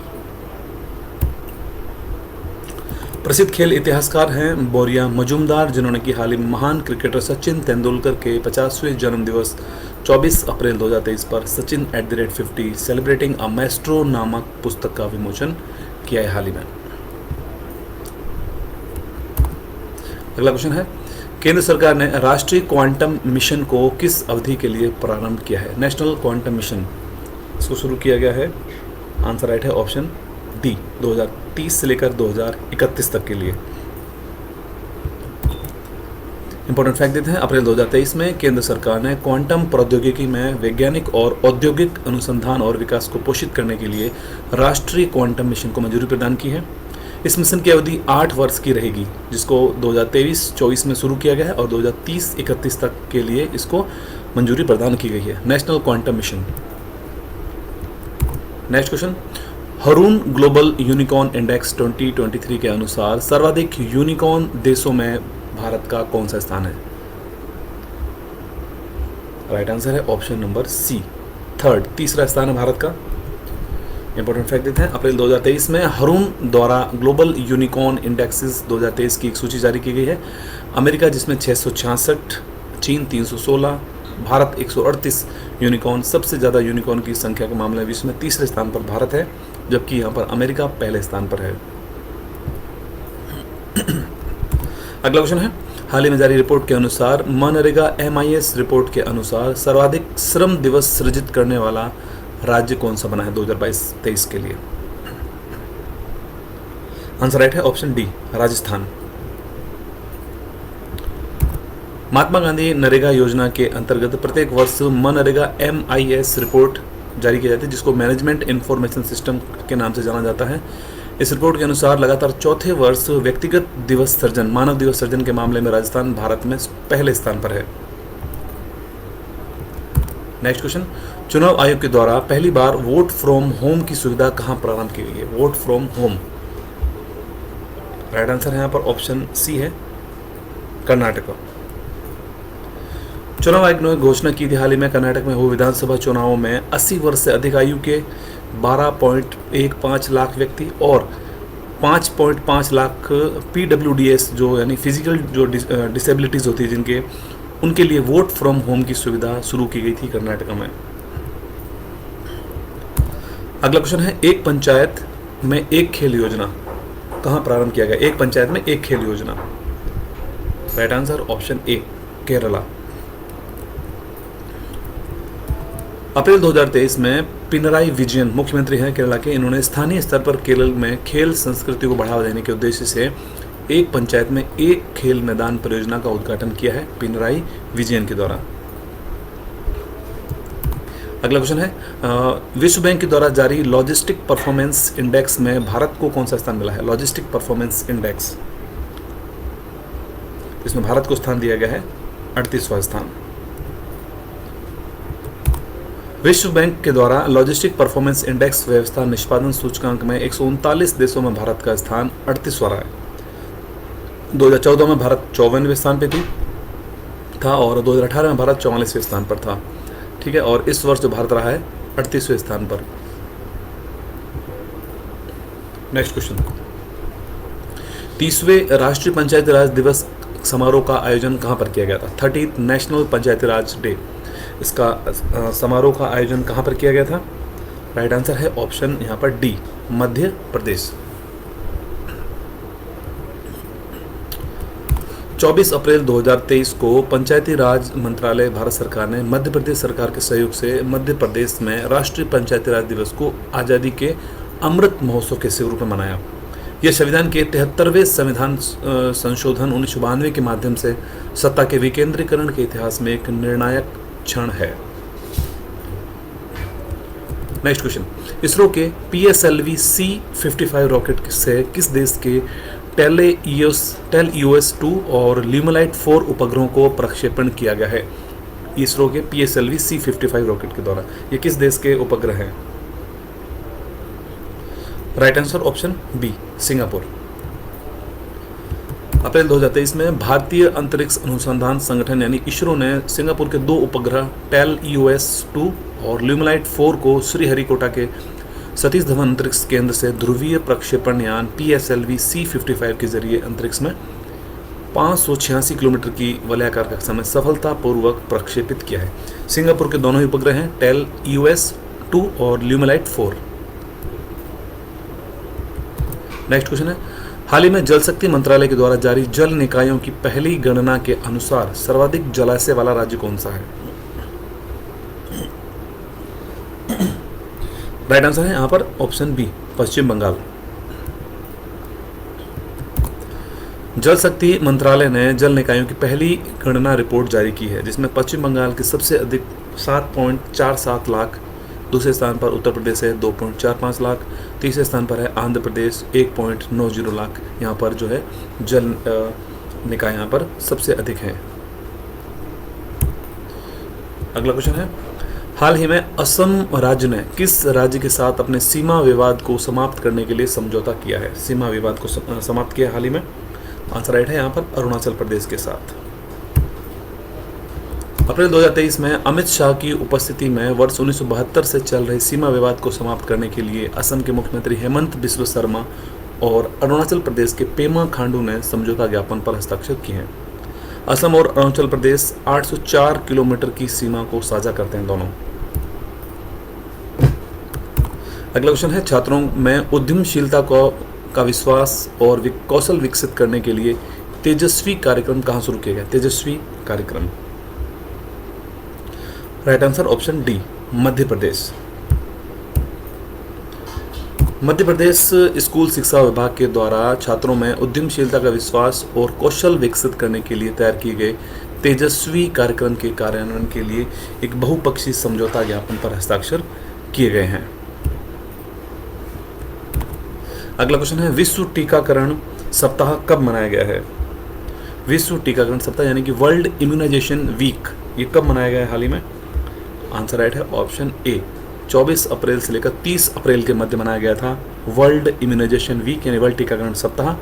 प्रसिद्ध खेल इतिहासकार हैं बोरिया मजुमदार, जिन्होंने कि हाल ही में महान क्रिकेटर सचिन तेंदुलकर के 50वें जन्मदिवस 24 अप्रैल 2023 पर सचिन @50 सेलिब्रेटिंग अ मैस्ट्रो नामक पुस्तक का विमोचन किया है हाल ही में। अगला क्वेश्चन है केंद्र सरकार ने राष्ट्रीय क्वांटम मिशन को किस अवधि के लिए प्रारंभ किया है? नेशनल क्वांटम मिशन इसको शुरू किया गया है, आंसर राइट है ऑप्शन डी 2030 से लेकर 2031 तक के लिए। इंपॉर्टेंट फैक्ट देते हैं, अप्रैल 2023 में केंद्र सरकार ने क्वांटम प्रौद्योगिकी में वैज्ञानिक और औद्योगिक अनुसंधान और विकास को पोषित करने के लिए राष्ट्रीय क्वांटम मिशन को मंजूरी प्रदान की है। इस मिशन की अवधि 8 वर्ष की रहेगी, जिसको 2023-24 में शुरू किया गया है और 2030-31 तक के लिए इसको मंजूरी प्रदान की गई है, national quantum mission. Next question, Hurun global unicorn index 2023 के अनुसार सर्वाधिक यूनिकॉर्न देशों में भारत का कौन सा स्थान है? राइट आंसर है ऑप्शन नंबर सी, थर्ड, तीसरा स्थान है भारत का। इंपॉर्टेंट फैक्ट देते हैं, अप्रैल 2023 में रून द्वारा ग्लोबल यूनिकॉर्न इंडेक्सेस 2023 की एक सूची जारी की गई है। अमेरिका जिसमें 666, चीन 316, भारत 138 यूनिकॉर्न, सबसे ज़्यादा यूनिकॉर्न की संख्या के मामले में विश्व में तीसरे स्थान पर भारत है, जबकि यहाँ पर अमेरिका पहले स्थान पर है। अगला क्वेश्चन है, हाल ही में जारी रिपोर्ट के अनुसार मनरेगा MIS रिपोर्ट के अनुसार सर्वाधिक श्रम दिवस सृजित करने वाला राज्य कौन सा बना है 2022-23 के लिए? आंसर राइट है ऑप्शन डी राजस्थान। महात्मा गांधी नरेगा योजना के अंतर्गत प्रत्येक वर्ष मनरेगा MIS रिपोर्ट जारी की जाती है, जिसको मैनेजमेंट इंफॉर्मेशन सिस्टम के नाम से जाना जाता है। इस रिपोर्ट के अनुसार लगातार चौथे वर्ष व्यक्तिगत दिवस सृजन, मानव दिवस सृजन के मामले में राजस्थान भारत में पहले स्थान पर है। नेक्स्ट क्वेश्चन, चुनाव आयोग के द्वारा पहली बार वोट फ्रॉम होम की सुविधा कहां प्रारंभ की गई है? Vote from home, right answer है यहाँ पर ऑप्शन सी है कर्नाटक। चुनाव आयोग ने घोषणा की थी हाल ही में कर्नाटक में हुए विधानसभा चुनावों में 80 वर्ष से अधिक आयु के 12.15 लाख व्यक्ति और 5.5 लाख PWDS जो यानी फिजिकल जो डिसेबिलिटीज होती है जिनके, उनके लिए वोट फ्रॉम होम की सुविधा शुरू की गई थी कर्नाटक में। अगला क्वेश्चन है, एक पंचायत में एक खेल योजना कहां प्रारंभ किया गया? एक पंचायत में एक खेल योजना, right answer option A Kerala. April 2023 में पिनराई विजयन मुख्यमंत्री हैं केरला के, इन्होंने स्थानीय स्तर पर केरल में खेल संस्कृति को बढ़ावा देने के उद्देश्य से एक पंचायत में एक खेल मैदान परियोजना का उद्घाटन किया है पिनराई विजयन के द्वारा। अगला क्वेश्चन है, विश्व बैंक के द्वारा जारी लॉजिस्टिक परफॉर्मेंस इंडेक्स में भारत को कौन सा स्थान मिला है? लॉजिस्टिक परफॉर्मेंस इंडेक्स, इसमें भारत को स्थान दिया गया है 38वां स्थान। विश्व बैंक के द्वारा लॉजिस्टिक परफॉर्मेंस इंडेक्स व्यवस्था निष्पादन सूचकांक में 139 देशों में भारत का स्थान 38वां रहा है। 2014 में भारत 54वें स्थान पे था और 2018 में भारत 44वें स्थान पर था, ठीक है, और इस वर्ष जो भारत रहा है 38वें स्थान पर। नेक्स्ट क्वेश्चन, 30वें राष्ट्रीय पंचायती राज दिवस समारोह का आयोजन कहां पर किया गया था? 30th नेशनल पंचायती राज डे, इसका समारोह का आयोजन कहां पर किया गया था? राइट आंसर है ऑप्शन यहां पर डी मध्य प्रदेश। 24 अप्रैल 2023 को पंचायती राज मंत्रालय भारत सरकार ने मध्य प्रदेश सरकार के सहयोग से मध्य प्रदेश में राष्ट्रीय पंचायती राज दिवस को आज़ादी के अमृत महोत्सव के रूप में मनाया। यह संविधान के 73वें संविधान संशोधन 1992 के माध्यम से सत्ता के विकेंद्रीकरण के इतिहास में एक निर्णायक क्षण है। नेक्स्ट क्वेश्चन, इसरो के PSLV C-55 रॉकेट से किस देश के टेल-EOS-2 और ल्यूमलाइट 4 उपग्रहों को प्रक्षेपण किया गया है? इसरो के PSLV C-55 रॉकेट के द्वारा ये किस देश के उपग्रह हैं? Right answer option B, Singapore. April 2023 में भारतीय अंतरिक्ष अनुसंधान संगठन यानी इसरो ने सिंगापुर के 2 उपग्रह टेल-EOS-2 और ल्यूमलाइट 4 को श्रीहरिकोटा के सतीश धवन अंतरिक्ष केंद्र से ध्रुवीय प्रक्षेपण यान PSLV C-55 के जरिए अंतरिक्ष में 586 किलोमीटर की वलयाकार कक्षा में सफलतापूर्वक प्रक्षेपित किया है। सिंगापुर के दोनों ही उपग्रह हैं टेल-EOS-2 और ल्यूमलाइट 4। नेक्स्ट क्वेश्चन है, हाल ही में जल शक्ति मंत्रालय के द्वारा जारी जल निकायों की पहली गणना के अनुसार सर्वाधिक जलाशय वाला राज्य कौन सा है? राइट आंसर है यहाँ पर ऑप्शन बी, पश्चिम बंगाल। जल शक्ति मंत्रालय ने जल निकायों की पहली गणना रिपोर्ट जारी की है, जिसमें पश्चिम बंगाल की सबसे अधिक 7.47 लाख, दूसरे स्थान पर उत्तर प्रदेश है 2.45 लाख, तीसरे स्थान पर है आंध्र प्रदेश 1.90 लाख। यहाँ पर जो है जल निकाय यहाँ पर सबसे अधिक हैं। अगला क्वेश्चन है, हाल ही में असम राज्य ने किस राज्य के साथ अपने सीमा विवाद को समाप्त करने के लिए समझौता किया है? सीमा विवाद को समाप्त किया हाल ही में। आंसर राइट है यहाँ पर अरुणाचल प्रदेश के साथ। अप्रैल 2023 में अमित शाह की उपस्थिति में वर्ष 1972 से चल रहे सीमा विवाद को समाप्त करने के लिए असम के मुख्यमंत्री हेमंत बिस्व शर्मा और अरुणाचल प्रदेश के पेमा खांडू ने समझौता ज्ञापन पर हस्ताक्षर किए हैं। असम और अरुणाचल प्रदेश 804 किलोमीटर की सीमा को साझा करते हैं दोनों। अगला क्वेश्चन है, छात्रों में उद्यमशीलता का विश्वास और कौशल विकसित करने के लिए तेजस्वी कार्यक्रम कहाँ शुरू किया गया? तेजस्वी कार्यक्रम। Right answer option D, Madhya Pradesh. Madhya Pradesh school शिक्षा विभाग के द्वारा छात्रों में उद्यमशीलता का विश्वास और कौशल विकसित करने के लिए तैयार किए गए तेजस्वी कार्यक्रम के कार्यान्वयन के लिए एक बहुपक्षीय समझौता ज्ञापन पर हस्ताक्षर किए गए हैं। अगला क्वेश्चन है, विश्व टीकाकरण सप्ताह कब मनाया गया है? विश्व टीकाकरण सप्ताह यानी कि वर्ल्ड इम्यूनाइजेशन वीक, ये कब मनाया गया है हाल ही में? आंसर राइट है ऑप्शन ए, 24 अप्रैल से लेकर 30 अप्रैल के मध्य मनाया गया था वर्ल्ड इम्यूनाइजेशन वीक यानी वर्ल्ड टीकाकरण सप्ताह।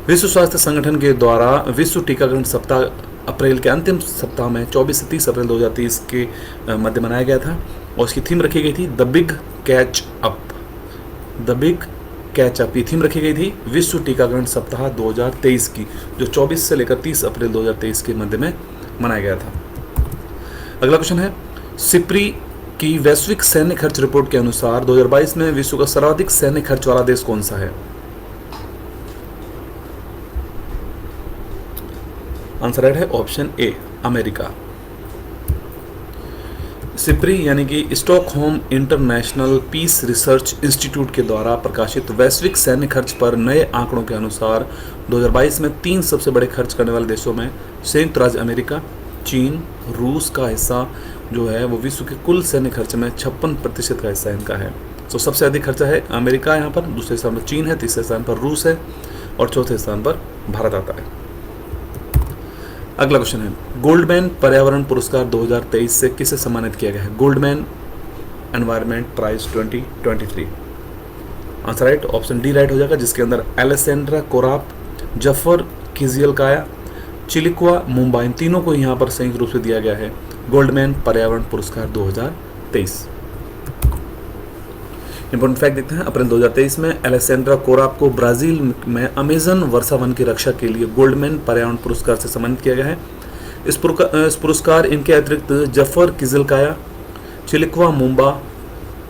विश्व स्वास्थ्य संगठन के द्वारा विश्व टीकाकरण सप्ताह अप्रैल के अंतिम सप्ताह में 24 से 30 अप्रैल 2023 के मध्य मनाया गया था और उसकी थीम रखी गई थी the big catch up. The big catch up ये थीम रखी गई थी विश्व टीकाकरण सप्ताह 2023 की, जो 24 से लेकर 30 अप्रैल 2023 के मध्य में मनाया गया था। अगला क्वेश्चन है, सिप्री की वैश्विक सैन्य खर्च रिपोर्ट के अनुसार 2022 में विश्व का सर्वाधिक सैन्य खर्च वाला देश कौन सा है? आंसर राइट है ऑप्शन ए, अमेरिका। सिप्री यानी कि Stockholm International Peace Research Institute के द्वारा प्रकाशित वैश्विक सैन्य खर्च पर नए आंकड़ों के अनुसार 2022 में 3 सबसे बड़े खर्च करने वाले देशों में संयुक्त राज्य अमेरिका, चीन, रूस का हिस्सा जो है वो विश्व के कुल सैन्य खर्च में 56% का हिस्सा इनका है। तो सबसे अधिक खर्चा है अमेरिका यहाँ पर, दूसरे स्थान पर चीन है, तीसरे स्थान पर रूस है और चौथे स्थान पर भारत आता है। अगला क्वेश्चन है, गोल्डमैन पर्यावरण पुरस्कार 2023 से किसे सम्मानित किया गया है? Goldman environment prize 2023। Answer right option D right हो जाएगा, जिसके अंदर Alessandra Korap, Zafer Kizilkaya, Chilekwa Mumba, इन तीनों को यहाँ पर संयुक्त रूप से दिया गया है गोल्डमैन पर्यावरण पुरस्कार 2023। इंपॉर्टेंट फैक्ट देखते हैं, अप्रैल 2023 में एलेसेंड्रा कोराप को ब्राजील में अमेजन वर्षावन की रक्षा के लिए गोल्डमैन पर्यावरण पुरस्कार से सम्मानित किया गया है। इस पुरस्कार इनके अतिरिक्त जफर किजिलकाया, चिलिक्वा मुंबा,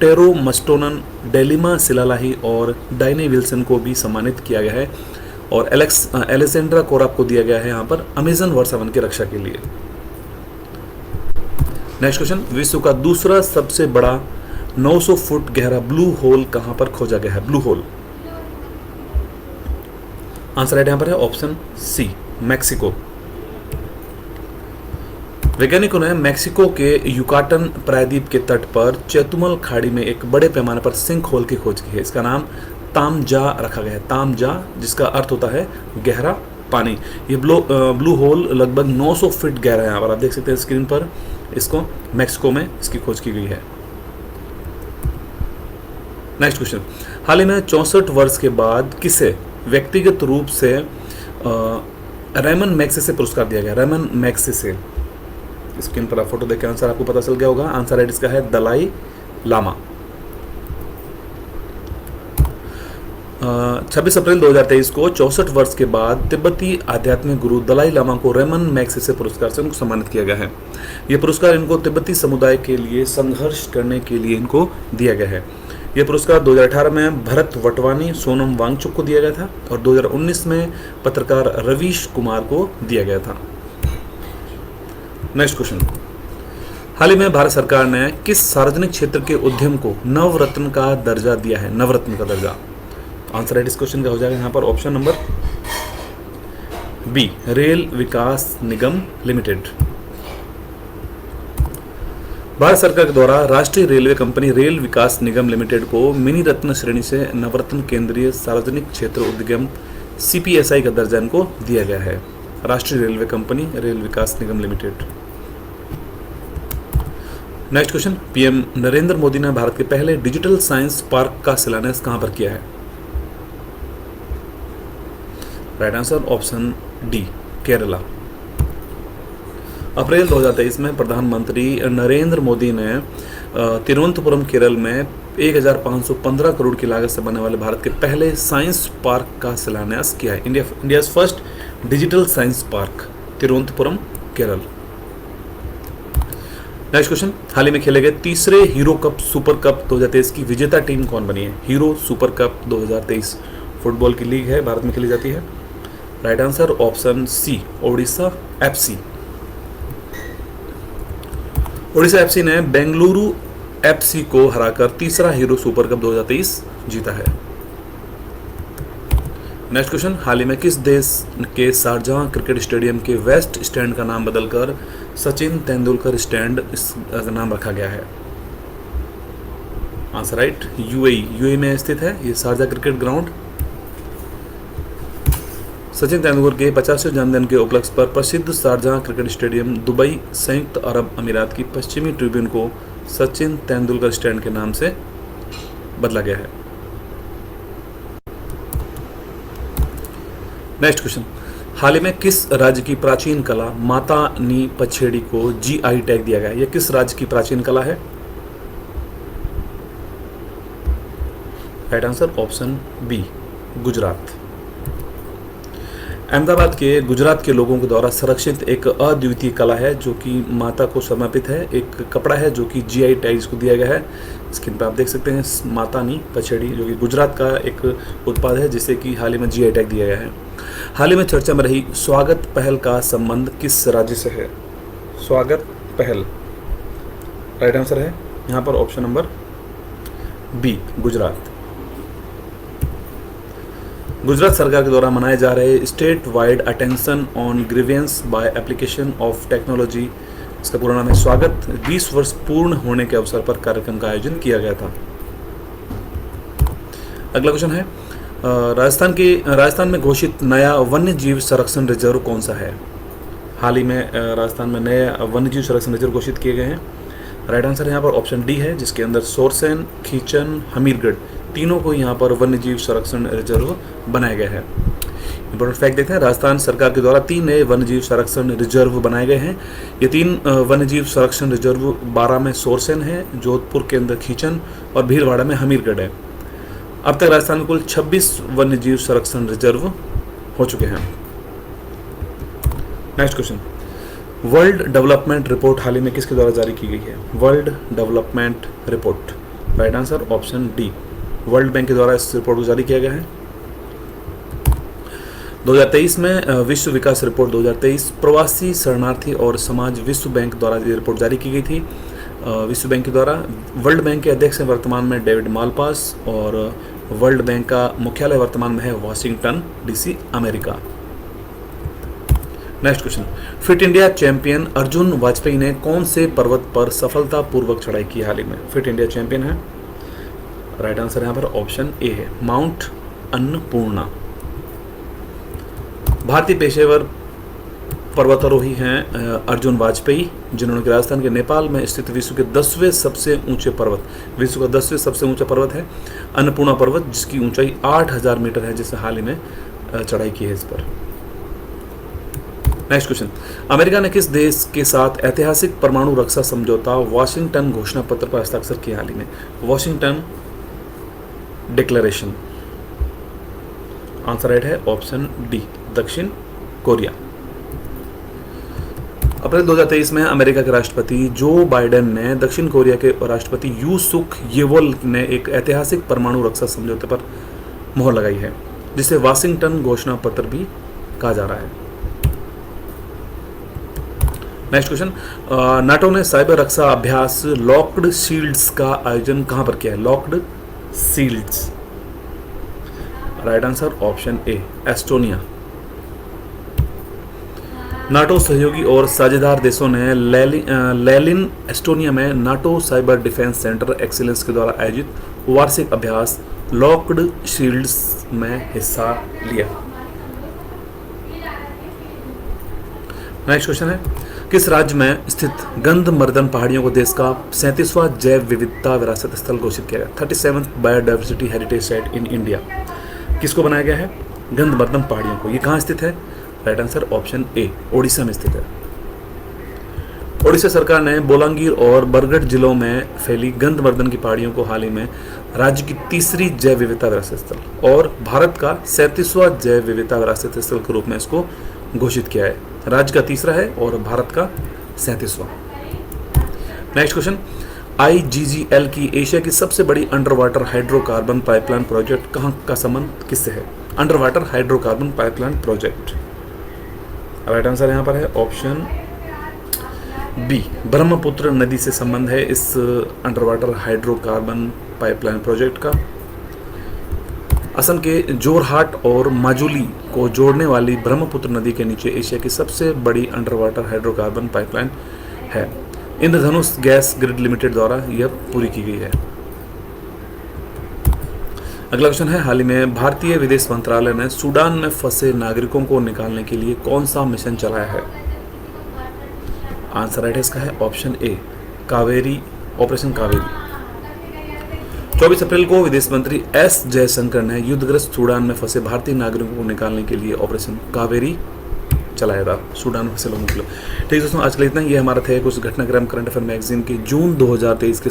टेरो मस्टोनन, डेलिमा सिलालाही और डाइने विल्सन को भी सम्मानित किया गया है और एलेसेंड्रा कोराप को दिया गया है यहाँ पर अमेजन वर्षावन की रक्षा के लिए। नेक्स्ट क्वेश्चन, विश्व का दूसरा सबसे बड़ा 900 फुट गहरा ब्लू होल कहां पर खोजा गया है? ब्लू होल, आंसर राइट यहां पर है ऑप्शन सी, मैक्सिको। वैज्ञानिकों ने मैक्सिको के युकाटन प्रायद्वीप के तट पर चेतुमल खाड़ी में एक बड़े पैमाने पर सिंक होल की खोज की है। इसका नाम तामजा रखा गया है, तामजा, जिसका अर्थ होता है गहरा पानी। ये ब्लू होल लगभग 900 फीट गहरा है। यहाँ पर आप देख सकते हैं स्क्रीन पर, इसको मैक्सिको में इसकी खोज की गई है। नेक्स्ट क्वेश्चन, हाल ही में 64 वर्ष के बाद किसे व्यक्तिगत रूप से रेमन मैग्सेसे पुरस्कार दिया गया? रेमन मैग्सेसे, स्क्रीन पर आप फोटो देख के आंसर आपको पता चल गया होगा। आंसर राइट इसका है दलाई लामा। 26 अप्रैल 2023 को 64 वर्ष के बाद तिब्बती आध्यात्मिक गुरु दलाई लामा को रेमन मैग्सेसे पुरस्कार से उनको सम्मानित किया गया है। यह पुरस्कार इनको तिब्बती समुदाय के लिए संघर्ष करने के लिए इनको दिया गया है। यह पुरस्कार 2018 में भरत वटवानी, सोनम वांगचुक को दिया गया था और 2019 में पत्रकार रवीश कुमार को दिया गया था। नेक्स्ट क्वेश्चन, हाल ही में भारत सरकार ने किस सार्वजनिक क्षेत्र के उद्यम को नवरत्न का दर्जा दिया है? नवरत्न का दर्जा, आंसर राइट इस क्वेश्चन का हो जाएगा यहाँ पर option number B, rail Vikas Nigam limited. Bharat सरकार के द्वारा राष्ट्रीय railway company rail Vikas Nigam limited को मिनी रत्न श्रेणी से नवरत्न केंद्रीय सार्वजनिक क्षेत्र उद्यम CPSI का दर्जा इनको दिया गया है। राष्ट्रीय railway company rail Vikas Nigam limited. Next question, PM Narendra Modi ने भारत के पहले डिजिटल साइंस पार्क का शिलान्यास कहां पर किया है? Right answer option D, Kerala. April 2023 में प्रधानमंत्री नरेंद्र मोदी ने तिरुवनंतपुरम केरल में 1515 करोड़ की लागत से बनने वाले भारत के पहले साइंस पार्क का शिलान्यास किया है। India's first digital science park, Thiruvananthapuram Kerala. Next question, हाल ही में खेले गए तीसरे हीरो कप सुपर कप 2023 की विजेता टीम कौन बनी है? हीरो सुपर कप 2023 फुटबॉल की लीग है, भारत में खेली जाती है। Right answer option C, Odisha FC। Odisha FC ने बेंगलुरु FC को हराकर तीसरा हीरो सुपर कप 2023 जीता है। नेक्स्ट क्वेश्चन, हाल ही में किस देश के शारजाह क्रिकेट स्टेडियम के वेस्ट स्टैंड का नाम बदलकर सचिन तेंदुलकर स्टैंड का नाम रखा गया है? आंसर राइट, UAE में स्थित है ये Sharjah cricket ground. Sachin Tendulkar के 50वें जन्मदिन के उपलक्ष्य पर प्रसिद्ध शारजाह क्रिकेट स्टेडियम दुबई, संयुक्त अरब अमीरात की पश्चिमी ट्रिब्यून को सचिन तेंदुलकर स्टैंड के नाम से बदला गया है। नेक्स्ट क्वेश्चन, हाल ही में किस राज्य की प्राचीन कला माता नी पछेड़ी को GI टैग दिया गया है? यह किस राज्य की प्राचीन कला है? Right answer option B, Gujarat. Ahmedabad के गुजरात के लोगों के द्वारा संरक्षित एक अद्वितीय कला है जो कि माता को समर्पित है। एक कपड़ा है जो कि GI टैग इसको दिया गया है। स्क्रीन पर आप देख सकते हैं माता नी पछेड़ी, जो कि गुजरात का एक उत्पाद है जिसे कि हाल ही में GI टैग दिया गया है। हाल ही में चर्चा में रही स्वागत पहल का संबंध किस राज्य से है? स्वागत पहल, राइट आंसर है यहाँ पर option number B, Gujarat. Gujarat सरकार के द्वारा मनाए जा रहे state wide attention on grievances by application of technology, इसका पूरा नाम है स्वागत, 20 वर्ष पूर्ण होने के अवसर पर कार्यक्रम का आयोजन किया गया था। अगला क्वेश्चन है, राजस्थान में घोषित नया वन्य जीव संरक्षण रिजर्व कौन सा है? हाल ही में राजस्थान में नए वन्य जीव संरक्षण रिजर्व घोषित किए गए हैं। राइट आंसर यहाँ पर ऑप्शन डी है, जिसके अंदर सोरसेन, खींचन, हमीरगढ़ तीनों को यहाँ पर वन्य जीव संरक्षण रिजर्व बनाया गया है। इंपॉर्टेंट फैक्ट देखते हैं, राजस्थान सरकार के द्वारा 3 नए वन्य जीव संरक्षण रिजर्व बनाए गए हैं। ये 3 वन्य जीव संरक्षण रिजर्व 12 में सोरसेन है, जोधपुर के अंदर खींचन और भीलवाड़ा में हमीरगढ़ है। अब तक राजस्थान में कुल 26 वन्य जीव संरक्षण रिजर्व हो चुके हैं। Next question, world development report हाल ही में किसके द्वारा जारी की गई है? World development report, right answer option D, world bank के द्वारा इस रिपोर्ट को जारी किया गया है। 2023 में विश्व विकास रिपोर्ट 2023 प्रवासी शरणार्थी और समाज विश्व बैंक द्वारा ये रिपोर्ट जारी की गई थी। विश्व बैंक के द्वारा। वर्ल्ड बैंक के अध्यक्ष हैं वर्तमान में डेविड मालपास और वर्ल्ड बैंक का मुख्यालय वर्तमान में है Washington DC, America. Next question, fit India champion Arjun Vajpayee ने कौन से पर्वत पर सफलतापूर्वक चढ़ाई की हाल ही में? फिट इंडिया चैंपियन है। राइट आंसर यहाँ पर ऑप्शन ए है, माउंट अन्नपूर्णा। भारतीय पेशेवर पर्वतारोही हैं अर्जुन वाजपेयी, जिन्होंने राजस्थान के नेपाल में स्थित विश्व के 10वें सबसे ऊंचे पर्वत, विश्व का 10वें सबसे ऊंचा पर्वत है अन्नपूर्णा पर्वत, जिसकी ऊंचाई 8000 मीटर है, जिसने हाल ही में चढ़ाई की है इस पर। नेक्स्ट क्वेश्चन, अमेरिका ने किस देश के साथ ऐतिहासिक परमाणु रक्षा समझौता वाशिंगटन घोषणा पत्र पर हस्ताक्षर किया हाल ही में? Washington declaration. आंसर राइट है ऑप्शन डी, दक्षिण कोरिया। अप्रैल 2023 में अमेरिका के राष्ट्रपति जो बाइडेन ने दक्षिण कोरिया के राष्ट्रपति यू सुक येवोल ने एक ऐतिहासिक परमाणु रक्षा समझौते पर मोहर लगाई है, जिसे वाशिंगटन घोषणा पत्र भी कहा जा रहा है। नेक्स्ट क्वेश्चन, नाटो ने साइबर रक्षा अभ्यास लॉक्ड शील्ड्स का आयोजन कहां पर किया है? Locked shields. Right answer option ए, एस्टोनिया। नाटो सहयोगी और साझेदार देशों ने लेलिन एस्टोनिया में NATO cyber defence centre excellence के द्वारा आयोजित वार्षिक अभ्यास लॉक्ड शील्ड्स में हिस्सा लिया। नेक्स्ट क्वेश्चन है, किस राज्य में स्थित गंधमर्दन पहाड़ियों को देश का 37वां जैव विविधता विरासत स्थल घोषित किया गया? 37th biodiversity heritage site in India. किसको बनाया गया है? गंधमर्दन पहाड़ियों को। ये कहाँ स्थित है? राइट आंसर ऑप्शन ए, ओडिशा में स्थित है। ओडिशा सरकार ने बोलांगीर और बरगढ़ जिलों में फैली गंधमर्दन की पहाड़ियों को हाल ही में राज्य की तीसरी जैव विविधता विरासत स्थल और भारत का 37वां जैव विविधता विरासत स्थल के रूप में इसको घोषित किया है। राज्य का तीसरा है और भारत का 37वां। नेक्स्ट क्वेश्चन, IGGL की एशिया की सबसे बड़ी under water hydrocarbon pipeline project कहाँ का संबंध किससे है? Under water hydrocarbon pipeline project. Right answer यहाँ पर है ऑप्शन बी, ब्रह्मपुत्र नदी से संबंध है इस under water hydrocarbon pipeline project का। असम के जोरहाट और माजुली को जोड़ने वाली ब्रह्मपुत्र नदी के नीचे एशिया की सबसे बड़ी अंडर वाटर हाइड्रोकार्बन पाइपलाइन है। इंद्रधनुष गैस ग्रिड लिमिटेड द्वारा यह पूरी की गई है। अगला क्वेश्चन है, हाल ही में भारतीय विदेश मंत्रालय ने सूडान में फंसे नागरिकों को निकालने के लिए कौन सा मिशन चलाया है? आंसर राइट है इसका है ऑप्शन ए, कावेरी, ऑपरेशन कावेरी। 24 अप्रैल को विदेश मंत्री एस जयशंकर ने युद्धग्रस्त सूडान में फंसे भारतीय नागरिकों को निकालने के लिए ऑपरेशन कावेरी चलाया था सूडान में फंसे लोगों के लिए। ठीक है दोस्तों, आज के लिए इतना ही। ये हमारा थे कुछ घटनाक्रम करंट अफेयर मैगजीन के जून 2023 के